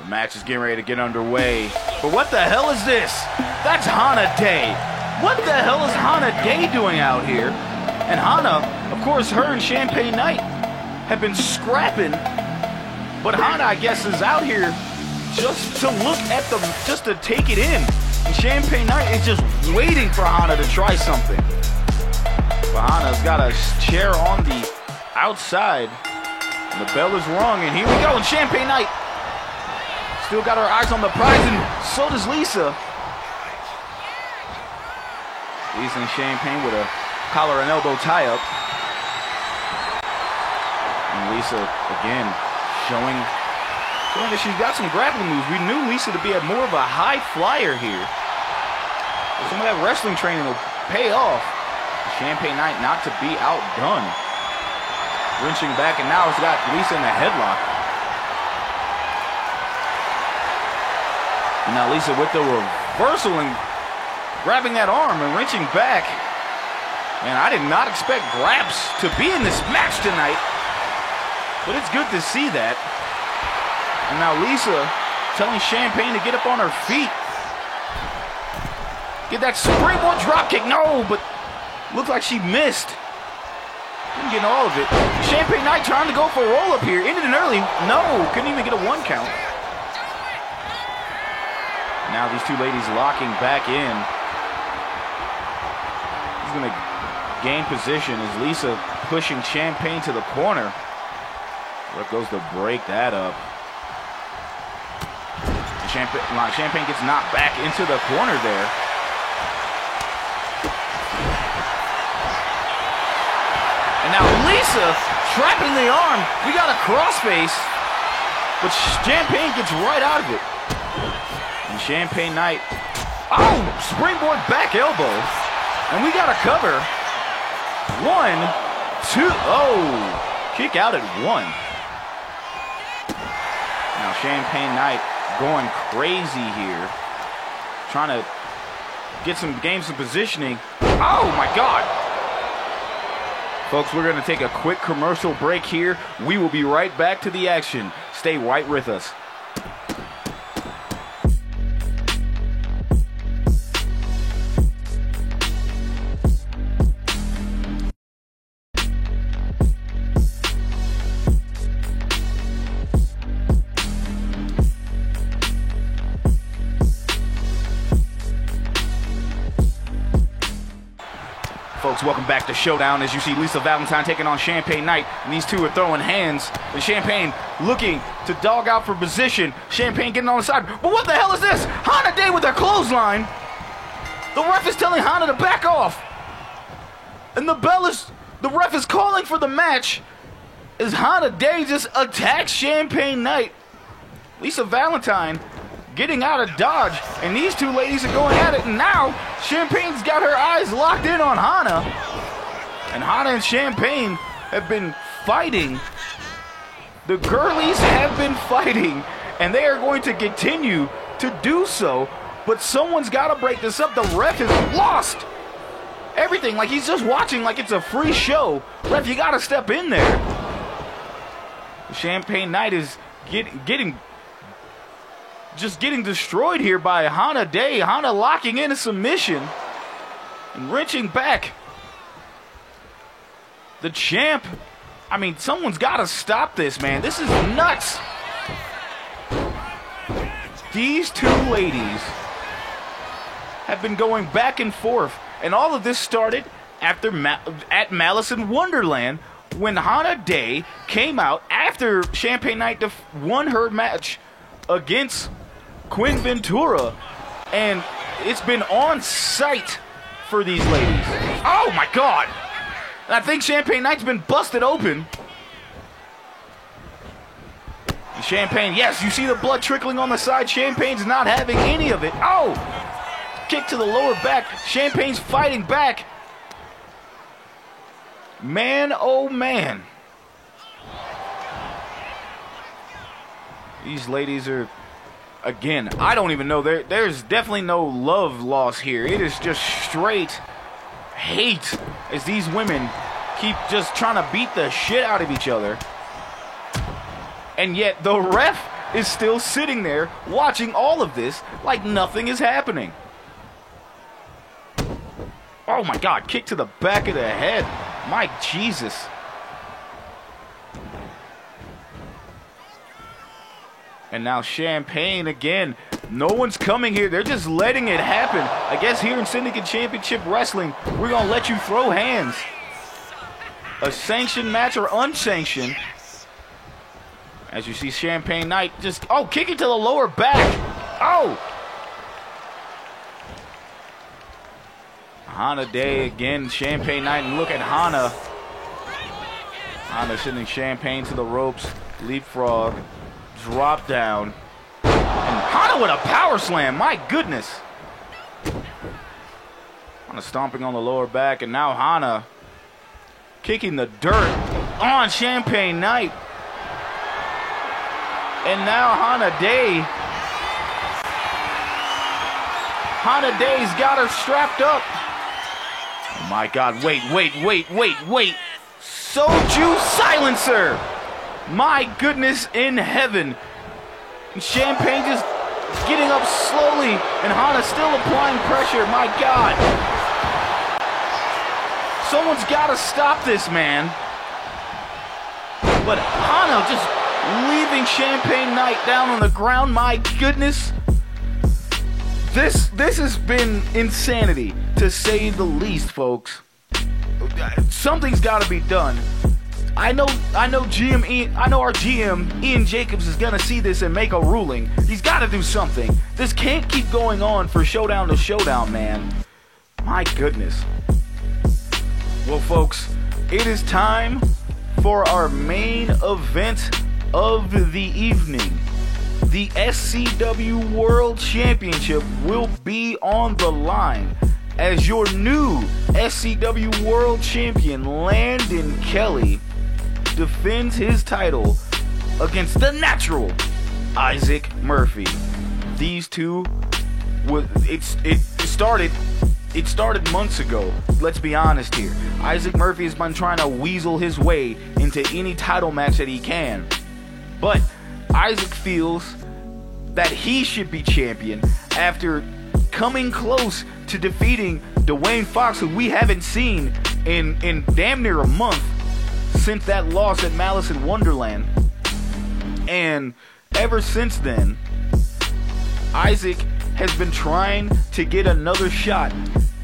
The match is getting ready to get underway. But what the hell is this? That's Hana Day. What the hell is Hana Day doing out here? And Hana, of course, her and Champagne Knight have been scrapping. But Hana, I guess, is out here just to look at them, just to take it in. And Champagne Knight is just waiting for Hana to try something. But Hana's got a chair on the outside. And the bell is rung, and here we go. And Champagne Knight still got her eyes on the prize, and so does Lisa. Lisa and Champagne with a collar and elbow tie-up. And Lisa, again, showing that she's got some grappling moves. We knew Lisa to be more of a high flyer here. Some of that wrestling training will pay off. Champagne Knight not to be outdone. Wrenching back, and now it's got Lisa in a headlock. And now Lisa with the reversal and grabbing that arm and wrenching back. Man, I did not expect Grabs to be in this match tonight. But it's good to see that. And now Lisa telling Champagne to get up on her feet. Get that springboard dropkick. No, but looked like she missed. Didn't get all of it. Champagne Knight trying to go for a roll-up here. Ended it early. No, couldn't even get a 1 count. Now these two ladies locking back in. He's going to gain position as Lisa pushing Champagne to the corner. Ref goes to break that up. Champagne gets knocked back into the corner there. And now Lisa trapping the arm. We got a crossface, but Champagne gets right out of it. And Champagne Knight, oh, springboard back elbow. And we got a cover. 1, 2, oh, kick out at 1. Now Champagne Knight going crazy here, trying to gain some positioning. Oh my God. Folks, we're going to take a quick commercial break here. We will be right back to the action. Stay right with us. Folks, welcome back to Showdown. As you see, Lisa Valentine taking on Champagne Knight, and these two are throwing hands. And Champagne looking to dog out for position. Champagne getting on the side. But what the hell is this? Hana Day with her clothesline. The ref is telling Hana to back off. And the ref is calling for the match as Hana Day just attacks Champagne Knight. Lisa Valentine getting out of dodge, and these two ladies are going at it, and now Champagne's got her eyes locked in on Hana, and Hana and Champagne have been fighting. The girlies have been fighting, and they are going to continue to do so, but someone's got to break this up. The ref has lost everything, like he's just watching like it's a free show. Ref, you got to step in there. Champagne Knight is getting destroyed here by Hana Day. Hana locking in a submission and wrenching back. The champ, I mean, someone's got to stop this, man. This is nuts. These two ladies have been going back and forth, and all of this started at Malice in Wonderland when Hana Day came out after Champagne Knight won her match against Quinn Ventura, and it's been on site for these ladies. Oh my God! I think Champagne Knight's been busted open. And Champagne, yes, you see the blood trickling on the side. Champagne's not having any of it. Oh! Kick to the lower back. Champagne's fighting back. Man, oh man. These ladies are, again, I don't even know. There's definitely no love lost here. It is just straight hate as these women keep just trying to beat the shit out of each other. And yet the ref is still sitting there watching all of this like nothing is happening. Oh my God, kick to the back of the head. My Jesus. And now Champagne again. No one's coming here. They're just letting it happen. I guess here in Syndicate Championship Wrestling, we're going to let you throw hands. a sanctioned match or unsanctioned. As you see Champagne Knight just, kicking to the lower back. Oh! Hana Day again, Champagne Knight, and look at Hana. Hana sending Champagne to the ropes, leapfrog, drop down. And Hana with a power slam, my goodness. Hana stomping on the lower back, and now Hana kicking the dirt on Champagne Knight. And now Hana Day's got her strapped up. Oh my God, wait. Soju silencer. My goodness in heaven. And Champagne just getting up slowly, and Hana still applying pressure. My God. Someone's got to stop this, man. But Hana just leaving Champagne Knight down on the ground. My goodness. This has been insanity, to say the least, folks. Something's got to be done. I know our GM Ian Jacobs is gonna see this and make a ruling. He's got to do something. This can't keep going on for showdown to showdown, man. My goodness. Well, folks, it is time for our main event of the evening. The SCW World Championship will be on the line as your new SCW World Champion, Landon Kelly, defends his title against the natural Isaac Murphy. These two, it started months ago. Let's be honest here. Isaac Murphy has been trying to weasel his way into any title match that he can. But Isaac feels that he should be champion after coming close to defeating Dwayne Fox, who we haven't seen in damn near a month since that loss at Malice in Wonderland. And ever since then, Isaac has been trying to get another shot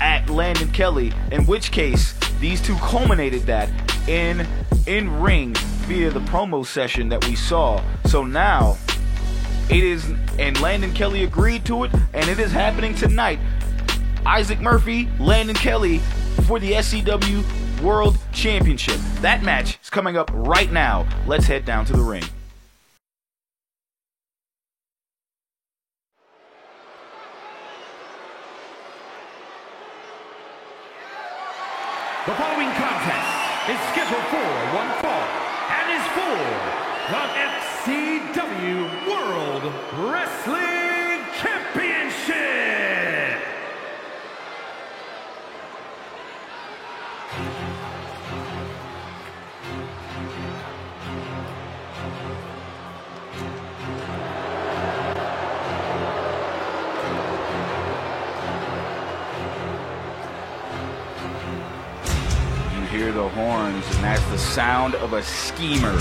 at Landon Kelly, in which case these two culminated that in ring via the promo session that we saw. So now it is, and Landon Kelly agreed to it, and it is happening tonight. Isaac Murphy, Landon Kelly for the SCW World Championship. That match is coming up right now. Let's head down to the ring. The following contest is scheduled for one fall and is for the SCW World Wrestling Championship. Hear the horns, and that's the sound of a schemer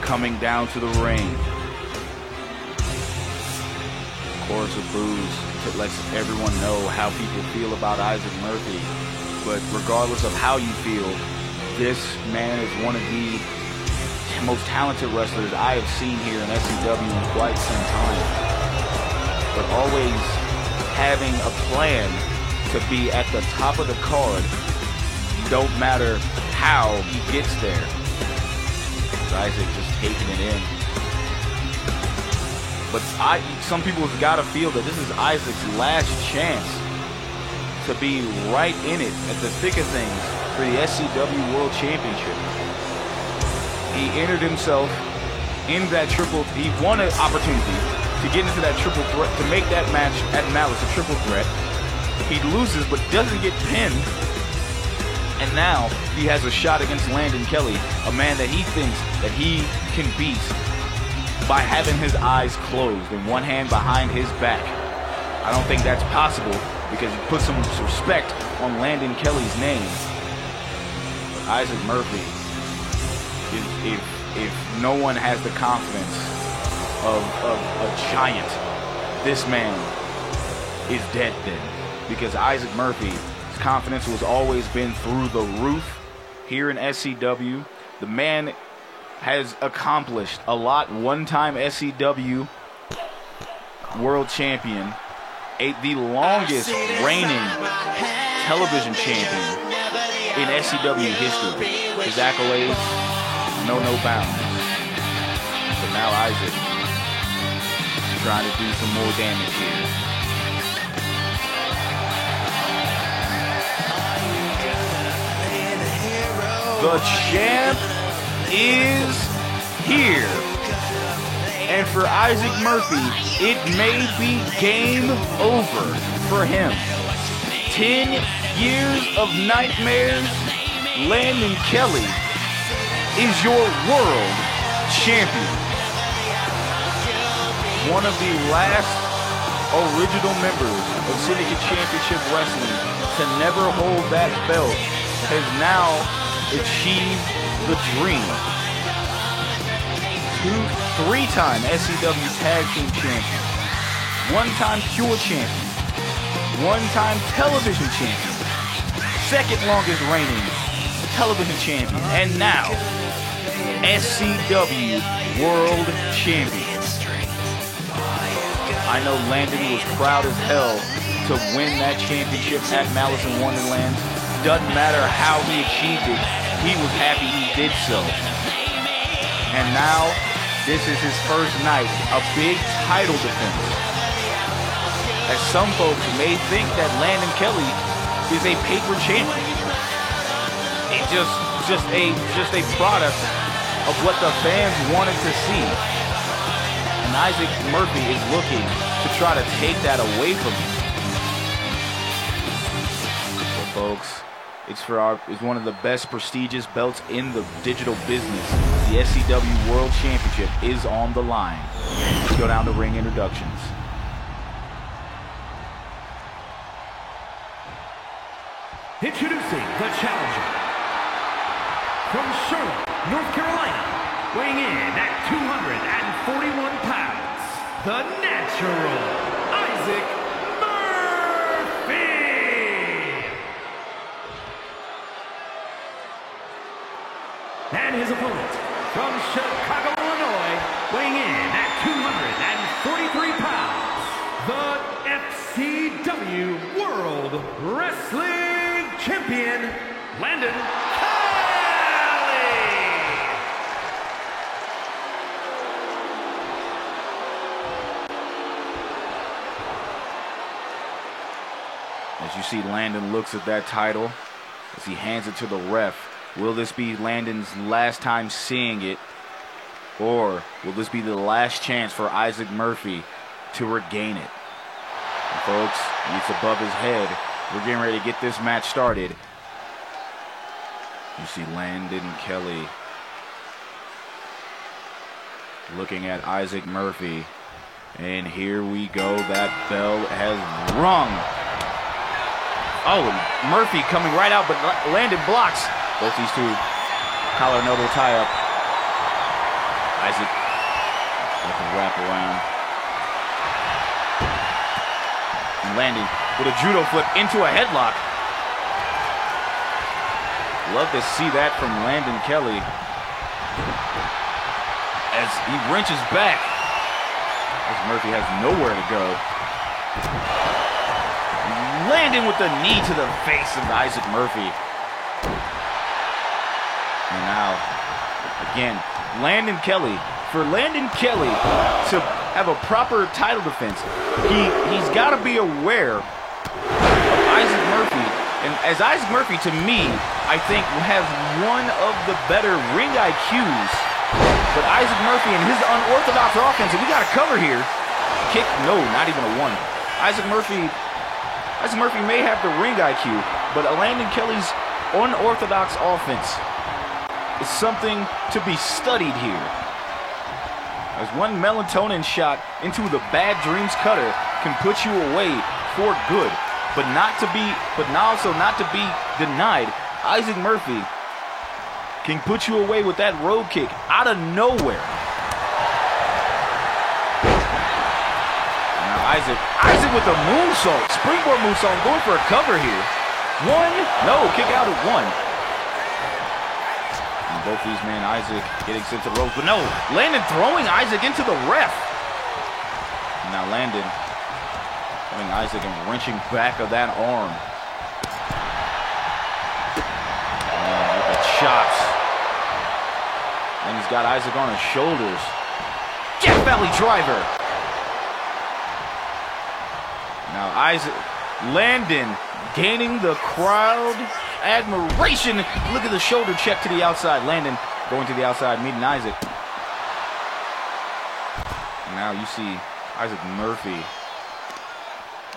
coming down to the ring. Chorus of boos that lets everyone know how people feel about Isaac Murphy. But regardless of how you feel, this man is one of the most talented wrestlers I have seen here in SCW in quite some time. But always having a plan to be at the top of the card, don't matter how he gets there. Isaac just taking it in. But some people have got to feel that this is Isaac's last chance to be right in it at the thick of things for the SCW World Championship. He entered himself in that triple. He won an opportunity to get into that triple threat, to make that match at Malice a triple threat. He loses, but doesn't get pinned. And now he has a shot against Landon Kelly, a man that he thinks that he can beat by having his eyes closed and one hand behind his back. I don't think that's possible because he put some respect on Landon Kelly's name. But Isaac Murphy, if no one has the confidence of a giant, this man is dead then. Because Isaac Murphy, confidence was always been through the roof. here in SCW. The man has accomplished a lot. One-time SCW world champion, the longest reigning television champion in SCW history. His accolades, no bounds. But now Isaac trying to do some more damage here. The champ is here. And for Isaac Murphy, it may be game over for him. 10 years of nightmares, Landon Kelly is your world champion. One of the last original members of Syndicate Championship Wrestling to never hold that belt has now achieved the dream. Three-time SCW Tag Team Champion, one-time Pure Champion, one-time Television Champion, second longest reigning Television Champion, and now SCW World Champion. I know Landon was proud as hell to win that championship at Malice in Wonderland. Doesn't matter how he achieved it, he was happy he did so. And now, this is his first night, a big title defense. As some folks may think that Landon Kelly is a paper champion. It's just a product of what the fans wanted to see. And Isaac Murphy is looking to try to take that away from him. But folks, it's one of the best prestigious belts in the digital business. The SCW World Championship is on the line. Let's go down to ring introductions. Introducing the challenger from Charlotte, North Carolina, weighing in at 241 pounds, the Natural, Isaac Murphy. And his opponent from Chicago, Illinois, weighing in at 243 pounds, the FCW World Wrestling Champion, Landon Kelly. As you see, Landon looks at that title as he hands it to the ref. Will this be Landon's last time seeing it? Or will this be the last chance for Isaac Murphy to regain it? And folks, it's above his head. We're getting ready to get this match started. You see Landon Kelly looking at Isaac Murphy. And here we go. That bell has rung. Oh, Murphy coming right out, but Landon blocks. Both these two collar and elbow tie up. Isaac with the wrap around. And Landon with a judo flip into a headlock. Love to see that from Landon Kelly as he wrenches back. As Murphy has nowhere to go. Landon with the knee to the face of Isaac Murphy. And now, again, Landon Kelly. For Landon Kelly to have a proper title defense, he's got to be aware of Isaac Murphy. And as Isaac Murphy, to me, I think has one of the better ring IQs. But Isaac Murphy and his unorthodox offense, and we got to cover here. Kick, no, not even a one. Isaac Murphy may have the ring IQ, but Landon Kelly's unorthodox offense is something to be studied here. As one melatonin shot into the Bad Dreams cutter can put you away for good, but also not to be denied. Isaac Murphy can put you away with that road kick out of nowhere. Now Isaac with the moonsault, springboard moonsault, going for a cover here. One, no, kick out at one. Both these men, Isaac getting sent to the ropes, but no, Landon throwing Isaac into the ref. Now Landon having Isaac and wrenching back of that arm. And with the chops. And he's got Isaac on his shoulders. Death Valley driver. Now Landon gaining the crowd admiration. Look at the shoulder check to the outside. Landon going to the outside, meeting Isaac. Now you see Isaac Murphy.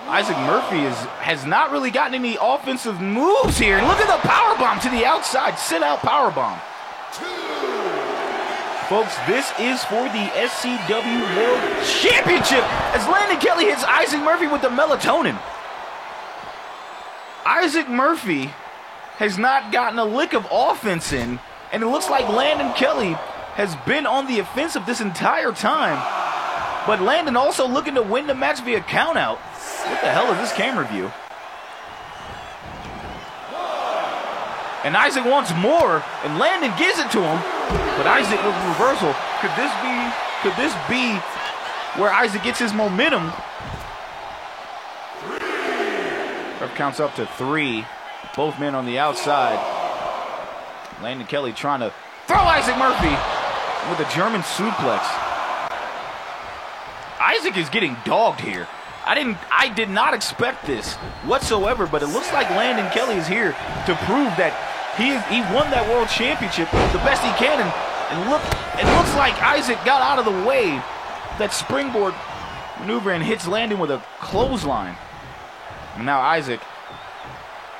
Isaac Murphy has not really gotten any offensive moves here. And look at the powerbomb to the outside. Sit out powerbomb. Folks, this is for the SCW World Championship as Landon Kelly hits Isaac Murphy with the melatonin. Isaac Murphy has not gotten a lick of offense in, and it looks like Landon Kelly has been on the offensive this entire time. But Landon also looking to win the match via countout. What the hell is this camera view? And Isaac wants more, and Landon gives it to him. But Isaac with reversal. Could this be where Isaac gets his momentum? Ref counts up to 3. Both men on the outside. Landon Kelly trying to throw Isaac Murphy with a German suplex. Isaac is getting dogged here. I did not expect this whatsoever, but it looks like Landon Kelly is here to prove that he won that world championship the best he can, and look, it looks like Isaac got out of the way that springboard maneuver and hits Landon with a clothesline. And now Isaac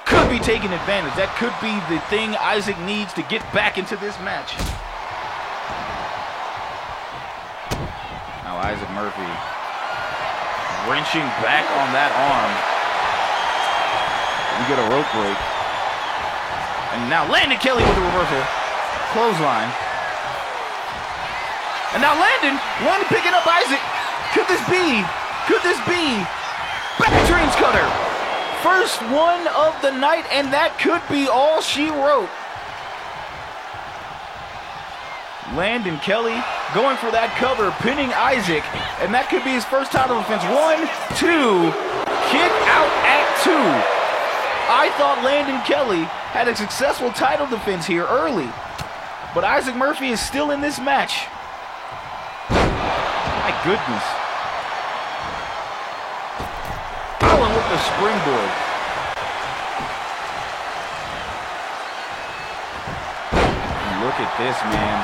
could be taking advantage. That could be the thing Isaac needs to get back into this match. Now Isaac Murphy wrenching back on that arm. We get a rope break. And now Landon Kelly with a reversal. Clothesline. And now Landon picking up Isaac. Could this be? Back Dreams Cutter. First one of the night, and that could be all she wrote. Landon Kelly going for that cover, pinning Isaac, and that could be his first title defense. 1, 2, kick out at 2. I thought Landon Kelly had a successful title defense here early, but Isaac Murphy is still in this match. My goodness. Allen with the springboard. And look at this, man.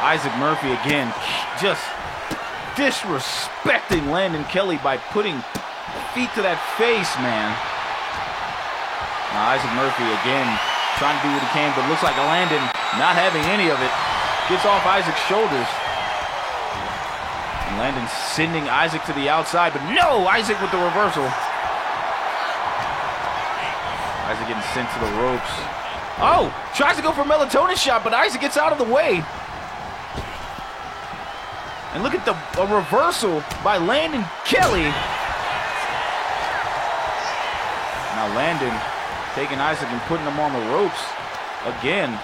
Isaac Murphy again, just disrespecting Landon Kelly by putting feet to that face, man. Now Isaac Murphy again trying to do what he can, but looks like Landon not having any of it. Gets off Isaac's shoulders. And Landon sending Isaac to the outside, but no, Isaac with the reversal. Isaac getting sent to the ropes. Oh, tries to go for a melatonin shot, but Isaac gets out of the way. And look at a reversal by Landon Kelly. Now Landon taking Isaac and putting him on the ropes again.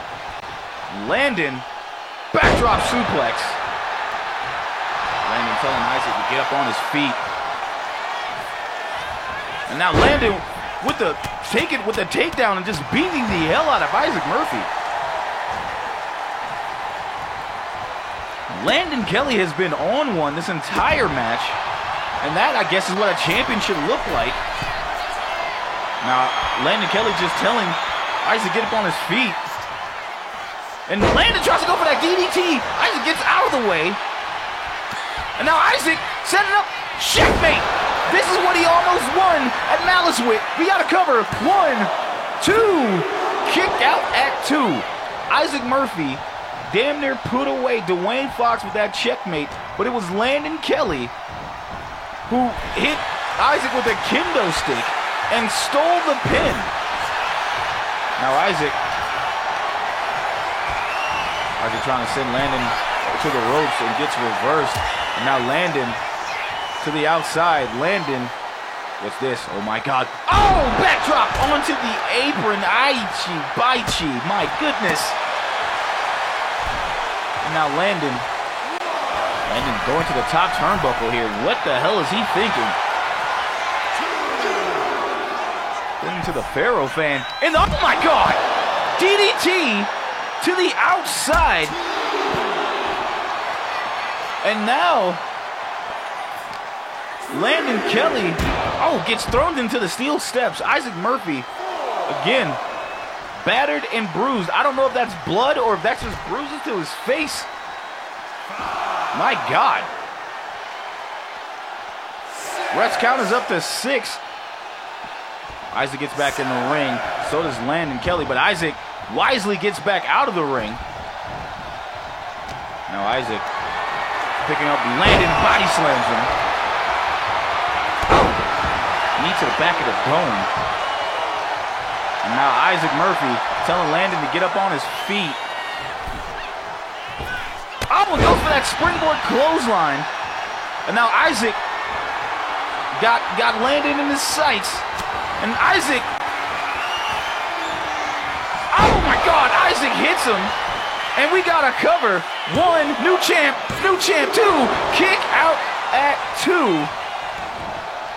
Landon, backdrop suplex. Landon telling Isaac to get up on his feet. And now Landon with the takedown and just beating the hell out of Isaac Murphy. Landon Kelly has been on one this entire match, and that, I guess, is what a champion should look like. Now, Landon Kelly just telling Isaac to get up on his feet. And Landon tries to go for that DDT. Isaac gets out of the way. And now Isaac setting up checkmate. This is what he almost won at Malice with. We got to cover. 1, 2. Kick out at 2. Isaac Murphy damn near put away Dwayne Fox with that checkmate, but it was Landon Kelly who hit Isaac with a kendo stick and stole the pin. Now Isaac trying to send Landon to the ropes and gets reversed. And now Landon to the outside. Landon What's this? Oh my God. Oh, backdrop onto the apron. Aichi, Baichi. My goodness. And now Landon going to the top turnbuckle here. What the hell is he thinking? Going to the Pharaoh fan. And oh my God. DDT to the outside. And now Landon Kelly, gets thrown into the steel steps. Isaac Murphy, again, battered and bruised. I don't know if that's blood or if that's just bruises to his face. My God. Ref's count is up to 6. Isaac gets back in the ring. So does Landon Kelly, but Isaac wisely gets back out of the ring. Now Isaac picking up Landon, body slams him. Knee to the back of the dome. And now Isaac Murphy telling Landon to get up on his feet. Oh, goes for that springboard clothesline. And now Isaac got Landon in his sights. And Isaac, oh my God, Isaac hits him. And we got a cover. 1, new champ, 2, kick out at 2.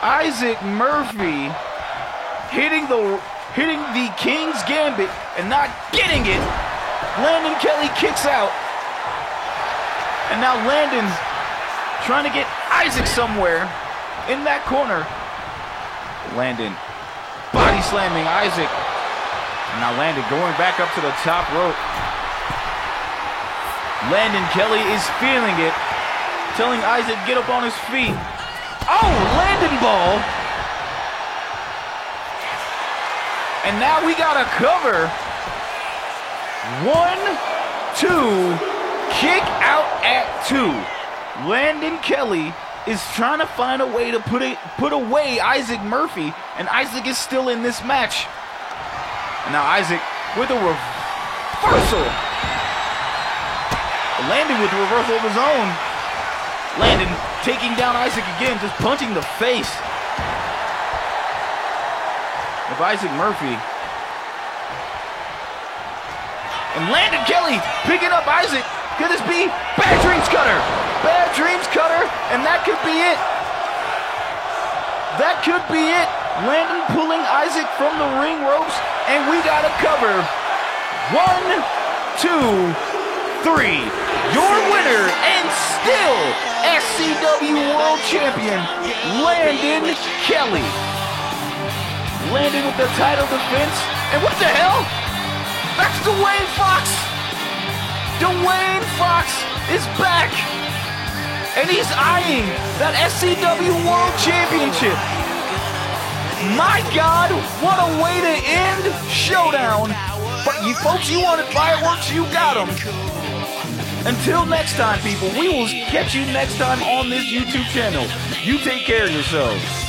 Isaac Murphy hitting the King's Gambit and not getting it. Landon Kelly kicks out. And now Landon trying to get Isaac somewhere in that corner. Landon body slamming Isaac. And now Landon going back up to the top rope. Landon Kelly is feeling it, telling Isaac get up on his feet. Oh, Landon ball. And now we got a cover. 1, 2, kick out at 2. Landon Kelly is trying to find a way to put away Isaac Murphy, and Isaac is still in this match. And now Isaac with a reversal. Landon with a reversal of his own. Landon taking down Isaac again, just punching the face of Isaac Murphy. And Landon Kelly picking up Isaac. Could this be Bad Dreams Cutter? Bad Dreams Cutter, and that could be it. That could be it. Landon pulling Isaac from the ring ropes, and we got a cover. 1, 2, 3. Your winner and still SCW World Champion, Landon Kelly. Landon with the title defense. And what the hell? That's Dwayne Fox. Dwayne Fox is back. And he's eyeing that SCW World Championship. My God, what a way to end Showdown. But you folks, you wanted fireworks, you got them. Until next time, people, we will catch you next time on this YouTube channel. You take care of yourselves.